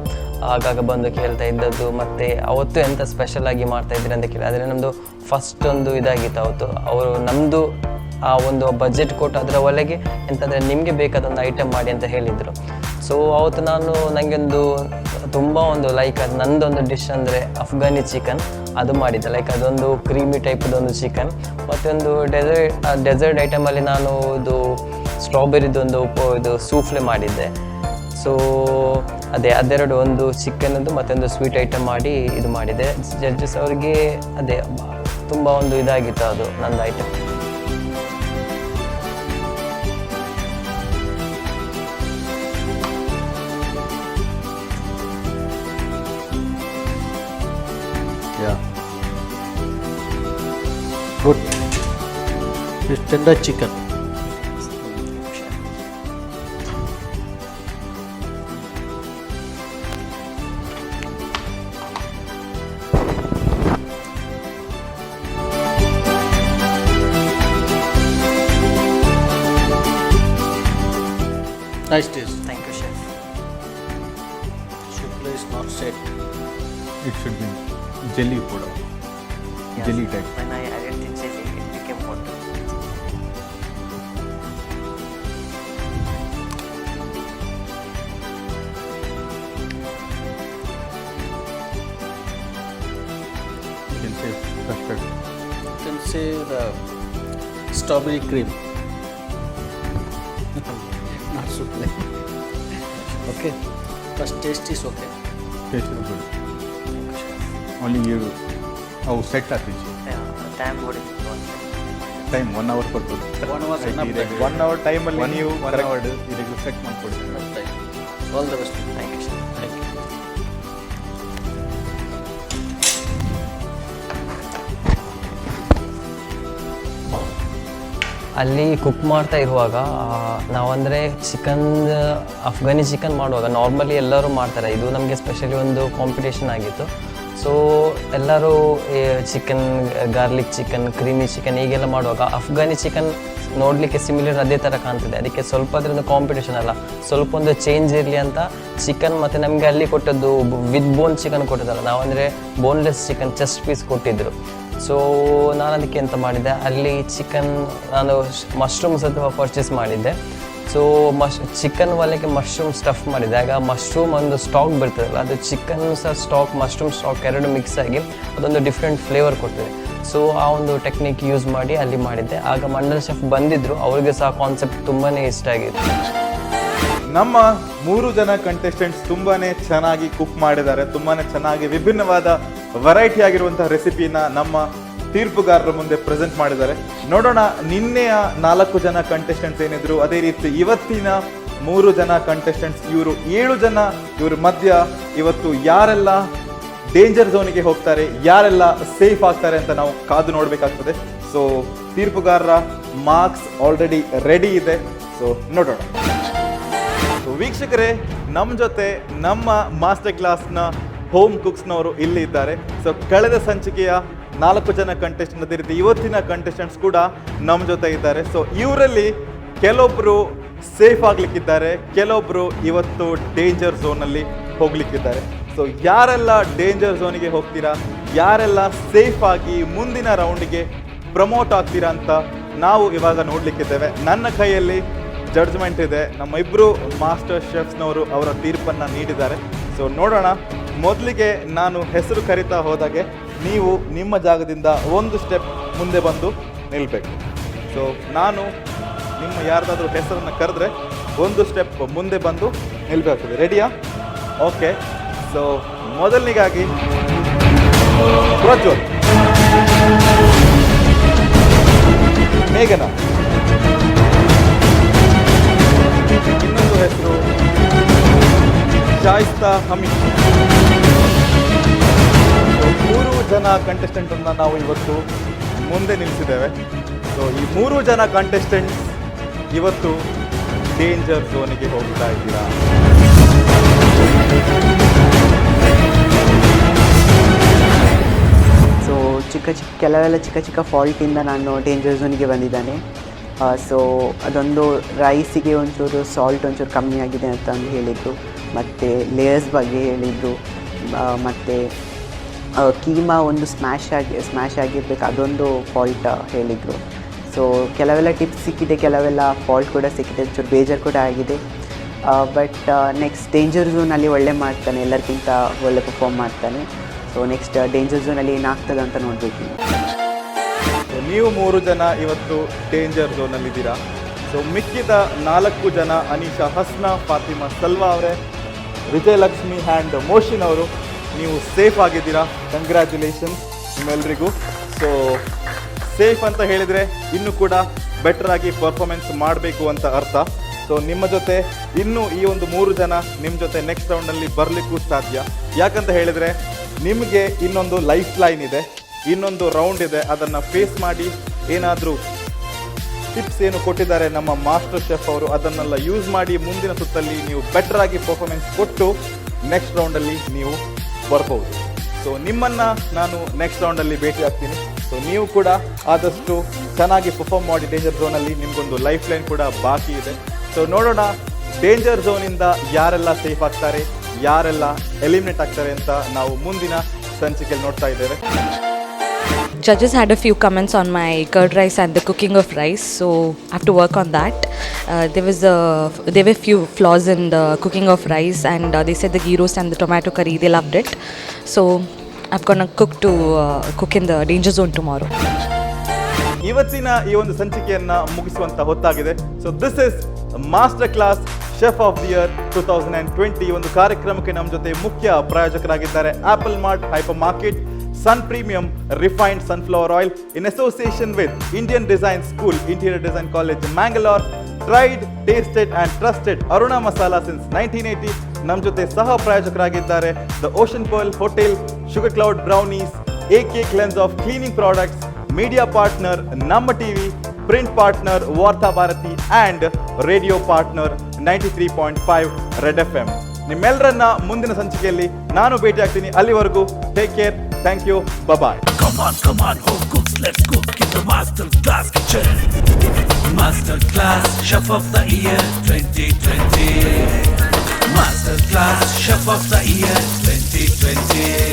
ಆಗಾಗ ಬಂದು ಕೇಳ್ತಾ ಇದ್ದದ್ದು, ಮತ್ತು ಅವತ್ತು ಎಂತ ಸ್ಪೆಷಲ್ ಆಗಿ ಮಾಡ್ತಾಯಿದ್ರಿ ಅಂತ ಕೇಳಿ. ಆದರೆ ನಮ್ಮದು ಫಸ್ಟ್ ಒಂದು ಇದಾಗಿತ್ತು ಅವತ್ತು. ಅವರು ನಮ್ಮದು ಆ ಒಂದು ಬಜೆಟ್ ಕೊಟ್ಟು ಅದರ ಒಳಗೆ ಎಂತಂದರೆ ನಿಮಗೆ ಬೇಕಾದೊಂದು ಐಟಮ್ ಮಾಡಿ ಅಂತ ಹೇಳಿದರು. ಸೊ ಅವತ್ತು ನನಗೆ ಒಂದು ತುಂಬ ಒಂದು ಲೈಕ್ ಅದು ನನ್ನದೊಂದು ಡಿಶ್ ಅಂದರೆ ಅಫ್ಘಾನಿ ಚಿಕನ್ ಅದು ಮಾಡಿದ್ದೆ. ಲೈಕ್ ಅದೊಂದು ಕ್ರೀಮಿ ಟೈಪ್ದೊಂದು ಚಿಕನ್. ಮತ್ತೊಂದು ಡೆಸರ್ಟ್ ಐಟಮಲ್ಲಿ ನಾನು ಇದು ಸ್ಟ್ರಾಬೆರಿದೊಂದು ಇದು ಸೂಫ್ಲೆ ಮಾಡಿದ್ದೆ. ಸೊ ಸೊ ಅದೆರಡು, ಒಂದು ಚಿಕನದು ಮತ್ತೊಂದು ಸ್ವೀಟ್ ಐಟಮ್ ಮಾಡಿ ಇದು ಮಾಡಿದೆ. ಜಡ್ಜಸ್ ಅವರಿಗೆ ತುಂಬ ಒಂದು ಇದಾಗಿತ್ತು ಅದು ನಂದು item. Good. It's tender chicken. Nice taste. Thank you chef. Shukla is not set. It should be jelly powder. Jelly type. When I added the jelly, it became water. You can say custard. You can say the strawberry cream. Not Shukla. Okay. But taste is okay. Taste is good. Only you how set ಆಗ್ತಿದೆ. Time ಕೊಡಿ. Time 1 hour ಕೊಡ್ಬೋದು. 1 hour enough time. 1 hour ಟೈಮಲ್ಲಿ ನೀವು 1 hour ಇದಕ್ಕೆ set ಮಾಡ್ಕೊಡಿ. enough time. All the best. Thank you chef. Thank you. ಅಲ್ಲಿ cook ಮಾಡ್ತಾ ಇರುವಾಗ ನಾವಂದರೆ ಅಫ್ಘಾನಿ ಚಿಕನ್ ಮಾಡುವಾಗ ನಾರ್ಮಲಿ ಎಲ್ಲರೂ ಮಾಡ್ತಾರೆ. ಇದು ನಮಗೆ ಸ್ಪೆಷಲಿ ಒಂದು ಕಾಂಪಿಟೇಷನ್ ಆಗಿತ್ತು. ಸೊ ಎಲ್ಲರೂ chicken, garlic chicken, creamy chicken ಹೀಗೆಲ್ಲ ಮಾಡುವಾಗ ಅಫ್ಘಾನಿ ಚಿಕನ್ ನೋಡಲಿಕ್ಕೆ ಸಿಮಿಲರ್ ಅದೇ ಥರ ಕಾಣ್ತದೆ. ಅದಕ್ಕೆ ಸ್ವಲ್ಪ ಅದರಿಂದ ಕಾಂಪಿಟೇಷನ್ ಅಲ್ಲ, ಸ್ವಲ್ಪ ಒಂದು ಚೇಂಜ್ ಇರಲಿ ಅಂತ ಚಿಕನ್ ಮತ್ತು ನಮಗೆ ಅಲ್ಲಿ ಕೊಟ್ಟದ್ದು ವಿತ್ ಬೋನ್ ಚಿಕನ್ ಕೊಟ್ಟಿದ್ದಲ್ಲ, ನಾವಂದರೆ ಬೋನ್ಲೆಸ್ ಚಿಕನ್ ಚೆಸ್ಟ್ ಪೀಸ್ ಕೊಟ್ಟಿದ್ದರು. ಸೊ ನಾನು ಅದಕ್ಕೆ ಎಂತ ಮಾಡಿದ್ದೆ, ಅಲ್ಲಿ ಚಿಕನ್ ನಾನು ಮಶ್ರೂಮ್ಸ್ ಅಥವಾ ಪರ್ಚೇಸ್ ಮಾಡಿದ್ದೆ. ಸೊ ಚಿಕನ್ ಒಲೆಗೆ ಮಶ್ರೂಮ್ ಸ್ಟಫ್ ಮಾಡಿದೆ. ಆಗ ಮಶ್ರೂಮ್ ಒಂದು ಸ್ಟಾಕ್ ಬರ್ತದಲ್ಲ, ಅದು ಚಿಕನ್ ಸಹ ಸ್ಟಾಕ್, ಮಶ್ರೂಮ್ ಸ್ಟಾಕ್ ಎರಡು ಮಿಕ್ಸ್ ಆಗಿ ಅದೊಂದು ಡಿಫ್ರೆಂಟ್ ಫ್ಲೇವರ್ ಕೊಡ್ತದೆ. ಸೊ ಆ ಒಂದು ಟೆಕ್ನಿಕ್ ಯೂಸ್ ಮಾಡಿ ಅಲ್ಲಿ ಮಾಡಿದ್ದೆ. ಆಗ ಮಂಡಲ್ ಶೆಫ್ ಬಂದಿದ್ದರು, ಅವ್ರಿಗೆ ಸಹ ಕಾನ್ಸೆಪ್ಟ್ ತುಂಬಾ ಇಷ್ಟ ಆಗಿತ್ತು. ನಮ್ಮ 3 ಜನ ಕಂಟೆಸ್ಟೆಂಟ್ಸ್ ತುಂಬಾನೇ ಚೆನ್ನಾಗಿ ಕುಕ್ ಮಾಡಿದ್ದಾರೆ. ತುಂಬಾನೇ ಚೆನ್ನಾಗಿ ವಿಭಿನ್ನವಾದ ವೆರೈಟಿ ಆಗಿರುವಂತಹ ರೆಸಿಪಿನ ನಮ್ಮ ತೀರ್ಪುಗಾರರ ಮುಂದೆ ಪ್ರೆಸೆಂಟ್ ಮಾಡಿದ್ದಾರೆ. ನೋಡೋಣ ನಿನ್ನೆಯ 4 ಜನ ಕಂಟೆಸ್ಟೆಂಟ್ಸ್ ಏನಿದ್ರು, ಅದೇ ರೀತಿ ಇವತ್ತಿನ 3 ಜನ ಕಂಟೆಸ್ಟೆಂಟ್ಸ್, ಇವರು 7 ಜನ, ಇವ್ರ ಮಧ್ಯ ಇವತ್ತು ಯಾರೆಲ್ಲ ಡೇಂಜರ್ ಝೋನಿಗೆ ಹೋಗ್ತಾರೆ, ಯಾರೆಲ್ಲ ಸೇಫ್ ಆಗ್ತಾರೆ ಅಂತ ನಾವು ಕಾದು ನೋಡಬೇಕಾಗ್ತದೆ. ಸೊ ತೀರ್ಪುಗಾರರ ಮಾರ್ಕ್ಸ್ ಆಲ್ರೆಡಿ ರೆಡಿ ಇದೆ. ಸೊ ನೋಡೋಣ. ವೀಕ್ಷಕರೇ, ನಮ್ಮ ಜೊತೆ ನಮ್ಮ ಮಾಸ್ಟರ್ ಕ್ಲಾಸ್ನ ಹೋಮ್ ಕುಕ್ಸ್ನವರು ಇಲ್ಲಿ ಇದ್ದಾರೆ. ಸೊ ಕಳೆದ ಸಂಚಿಕೆಯ 4 ಜನ ಕಂಟೆಸ್ಟೆಂಟ್, ಅದೇ ರೀತಿ ಇವತ್ತಿನ ಕಂಟೆಸ್ಟೆಂಟ್ಸ್ ಕೂಡ ನಮ್ಮ ಜೊತೆ ಇದ್ದಾರೆ. ಸೊ ಇವರಲ್ಲಿ ಕೆಲವೊಬ್ಬರು ಸೇಫ್ ಆಗ್ಲಿಕ್ಕಿದ್ದಾರೆ, ಕೆಲವೊಬ್ಬರು ಇವತ್ತು ಡೇಂಜರ್ ಝೋನಲ್ಲಿ ಹೋಗ್ಲಿಕ್ಕಿದ್ದಾರೆ. ಸೊ ಯಾರೆಲ್ಲ ಡೇಂಜರ್ ಝೋನಿಗೆ ಹೋಗ್ತೀರಾ, ಯಾರೆಲ್ಲ ಸೇಫ್ ಆಗಿ ಮುಂದಿನ ರೌಂಡ್ಗೆ ಪ್ರಮೋಟ್ ಆಗ್ತೀರಾ ಅಂತ ನಾವು ಇವಾಗ ನೋಡ್ಲಿಕ್ಕಿದ್ದೇವೆ. ನನ್ನ ಕೈಯಲ್ಲಿ ಜಡ್ಜ್ಮೆಂಟ್ ಇದೆ. ನಮ್ಮ ಇಬ್ಬರು ಮಾಸ್ಟರ್ ಶೆಫ್ಸ್ನವರು ಅವರ ತೀರ್ಪನ್ನು ನೀಡಿದ್ದಾರೆ. ಸೊ ನೋಡೋಣ. ಮೊದಲಿಗೆ ನಾನು ಹೆಸರು ಕರಿತಾ ಹೋದಾಗೆ ನೀವು ನಿಮ್ಮ ಜಾಗದಿಂದ ಒಂದು ಸ್ಟೆಪ್ ಮುಂದೆ ಬಂದು ನಿಲ್ಲಬೇಕು. ಸೊ ನಾನು ನಿಮ್ಮ ಯಾರ್ದಾದ್ರೂ ಹೆಸರನ್ನು ಕರೆದ್ರೆ ಒಂದು ಸ್ಟೆಪ್ ಮುಂದೆ ಬಂದು ನಿಲ್ಲಬೇಕಾಗ್ತದೆ. ರೆಡಿಯಾ? ಓಕೆ. ಸೊ ಮೊದಲನಿಗಾಗಿ ಪ್ರಜ್ವಲ್, ಮೇಘನಾ, ಇನ್ನೊಂದು ಹೆಸರು ಶಾಯಿಸ್ತಾ ಹಮೀದ್. 3 ಜನ ಕಂಟೆಸ್ಟೆಂಟನ್ನು ನಾವು ಇವತ್ತು ಮುಂದೆ ನಿಲ್ಲಿಸಿದ್ದೇವೆ. ಸೊ ಈ 3 ಜನ ಕಂಟೆಸ್ಟೆಂಟ್ಸ್ ಇವತ್ತು ಡೇಂಜರ್ ಝೋನಿಗೆ ಹೋಗ್ತಾ ಇದ್ದೀರಾ. ಸೊ ಕೆಲವೆಲ್ಲ ಚಿಕ್ಕ ಚಿಕ್ಕ ಫಾಲ್ಟಿಂದ ನಾನು ಡೇಂಜರ್ ಝೋನಿಗೆ ಬಂದಿದ್ದಾನೆ. ಸೊ ಅದೊಂದು ರೈಸಿಗೆ ಒಂಚೂರು ಸಾಲ್ಟ್ ಒಂಚೂರು ಕಮ್ಮಿ ಆಗಿದೆ ಅಂತ ಹೇಳಿದರು, ಮತ್ತು ಲೇಯರ್ಸ್ ಬಗ್ಗೆ ಹೇಳಿದರು, ಮತ್ತು ಕೀಮಾ ಒಂದು ಸ್ಮ್ಯಾಶ್ ಆಗಿರ್ಬೇಕು, ಅದೊಂದು ಫಾಲ್ಟ್ ಹೇಳಿದರು. ಸೊ ಕೆಲವೆಲ್ಲ ಟಿಪ್ಸ್ ಸಿಕ್ಕಿದೆ, ಕೆಲವೆಲ್ಲ ಫಾಲ್ಟ್ ಕೂಡ ಸಿಕ್ಕಿದೆ, ಒಂಚೂರು ಬೇಜಾರು ಕೂಡ ಆಗಿದೆ. ಬಟ್ ನೆಕ್ಸ್ಟ್ ಡೇಂಜರ್ ಝೋನಲ್ಲಿ ಒಳ್ಳೆ ಮಾಡ್ತಾನೆ, ಎಲ್ಲರಿಗಿಂತ ಒಳ್ಳೆ ಪರ್ಫಾರ್ಮ್ ಮಾಡ್ತಾನೆ. ಸೊ ನೆಕ್ಸ್ಟ್ ಡೇಂಜರ್ ಝೋನಲ್ಲಿ ಏನಾಗ್ತದೆ ಅಂತ ನೋಡಬೇಕು. ನೀವು 3 ಜನ ಇವತ್ತು ಡೇಂಜರ್ ಝೋನಲ್ಲಿದ್ದೀರಾ. ಸೊ ಮಿಕ್ಕಿದ 4 ಜನ ಅನೀಶಾ ಹಸ್ನಾ, ಫಾತಿಮಾ ಸಲ್ವಾ ಅವರೇ, ವಿಜಯಲಕ್ಷ್ಮಿ ಆ್ಯಂಡ್ ಮೋಶಿನ್ ಅವರು, ನೀವು ಸೇಫ್ ಆಗಿದ್ದೀರಾ. ಕಂಗ್ರ್ಯಾಚುಲೇಷನ್ಸ್ ನಿಮ್ಮೆಲ್ಲರಿಗೂ. ಸೊ ಸೇಫ್ ಅಂತ ಹೇಳಿದರೆ ಇನ್ನೂ ಕೂಡ ಬೆಟರ್ ಆಗಿ ಪರ್ಫಾರ್ಮೆನ್ಸ್ ಮಾಡಬೇಕು ಅಂತ ಅರ್ಥ. ಸೊ ನಿಮ್ಮ ಜೊತೆ ಇನ್ನೂ ಈ ಒಂದು 3 ಜನ ನಿಮ್ಮ ಜೊತೆ ನೆಕ್ಸ್ಟ್ ರೌಂಡಲ್ಲಿ ಬರಲಿಕ್ಕೂ ಸಾಧ್ಯ. ಯಾಕಂತ ಹೇಳಿದರೆ ನಿಮಗೆ ಇನ್ನೊಂದು ಲೈಫ್ ಲೈನ್ ಇದೆ, ಇನ್ನೊಂದು ರೌಂಡ್ ಇದೆ. ಅದನ್ನು ಫೇಸ್ ಮಾಡಿ ಏನಾದರೂ ಟಿಪ್ಸ್ ಏನು ಕೊಟ್ಟಿದ್ದಾರೆ ನಮ್ಮ ಮಾಸ್ಟರ್ ಶೆಫ್ ಅವರು, ಅದನ್ನೆಲ್ಲ ಯೂಸ್ ಮಾಡಿ ಮುಂದಿನ ಸುತ್ತಲ್ಲಿ ನೀವು ಬೆಟರ್ ಆಗಿ ಪರ್ಫಾರ್ಮೆನ್ಸ್ ಕೊಟ್ಟು ನೆಕ್ಸ್ಟ್ ರೌಂಡಲ್ಲಿ ನೀವು ಬರ್ಬೋದು. ಸೊ ನಿಮ್ಮನ್ನು ನಾನು ನೆಕ್ಸ್ಟ್ ರೌಂಡಲ್ಲಿ ಭೇಟಿ ಆಗ್ತೀನಿ. ಸೊ ನೀವು ಕೂಡ ಆದಷ್ಟು ಚೆನ್ನಾಗಿ ಪರ್ಫಾರ್ಮ್ ಮಾಡಿ ಡೇಂಜರ್ ಝೋನಲ್ಲಿ. ನಿಮಗೊಂದು ಲೈಫ್ ಲೈನ್ ಕೂಡ ಬಾಕಿ ಇದೆ. ಸೊ ನೋಡೋಣ ಡೇಂಜರ್ ಝೋನಿಂದ ಯಾರೆಲ್ಲ ಸೇಫ್ ಆಗ್ತಾರೆ, ಯಾರೆಲ್ಲ ಎಲಿಮಿನೇಟ್ ಆಗ್ತಾರೆ ಅಂತ ನಾವು ಮುಂದಿನ ಸಂಚಿಕೆಯಲ್ಲಿ ನೋಡ್ತಾ ಇದ್ದೇವೆ. Judges had a few comments on my curd rice and the cooking of rice, so I have to work on that. There were few flaws in the cooking of rice, and they said the ghee roast and the tomato curry, they loved it. So I'm gonna cook in the danger zone tomorrow. ಇವತ್ತಿನ ಈ ಒಂದು ಸಂಚಿಕೆಯನ್ನ ಮುಗಿಸುವಂತ ಹೊತ್ತಾಗಿದೆ. So this is master class chef of the year 2020. ಈ ಒಂದು ಕಾರ್ಯಕ್ರಮಕ್ಕೆ ನಮ್ಮ ಜೊತೆ ಮುಖ್ಯ ಪ್ರಾಯೋಜಕರಾಗಿದ್ದಾರೆ Apple Mart, hyper market, Sun Premium Refined Sunflower Oil in association with Indian Design School, Interior Design College, Mangalore. Tried, tasted and trusted Aruna Masala since 1980. ನಮ್ಮ ಜೊತೆ ಸಹ ಪ್ರಾಯೋಜಕರಾಗಿದ್ದಾರೆ the Ocean Pearl hotel, sugar cloud brownies, AK Cleanse of Cleaning Products, media partner ನಮ್ಮ TV, print partner ವಾರ್ತಾ Bharati and radio partner 93.5 red FM. ನಿಮ್ಮೆಲ್ಲರನ್ನ ಮುಂದಿನ ಸಂಚಿಕೆಯಲ್ಲಿ ನಾನು ಭೇಟಿ ಆಗ್ತೀನಿ. ಅಲ್ಲಿವರೆಗೂ take care. Thank you. Bye-bye. Come on, home cooks, let's cook in the Master Class Kitchen. Master Class Chef of the Year 2020. Master Class Chef of the Year 2020.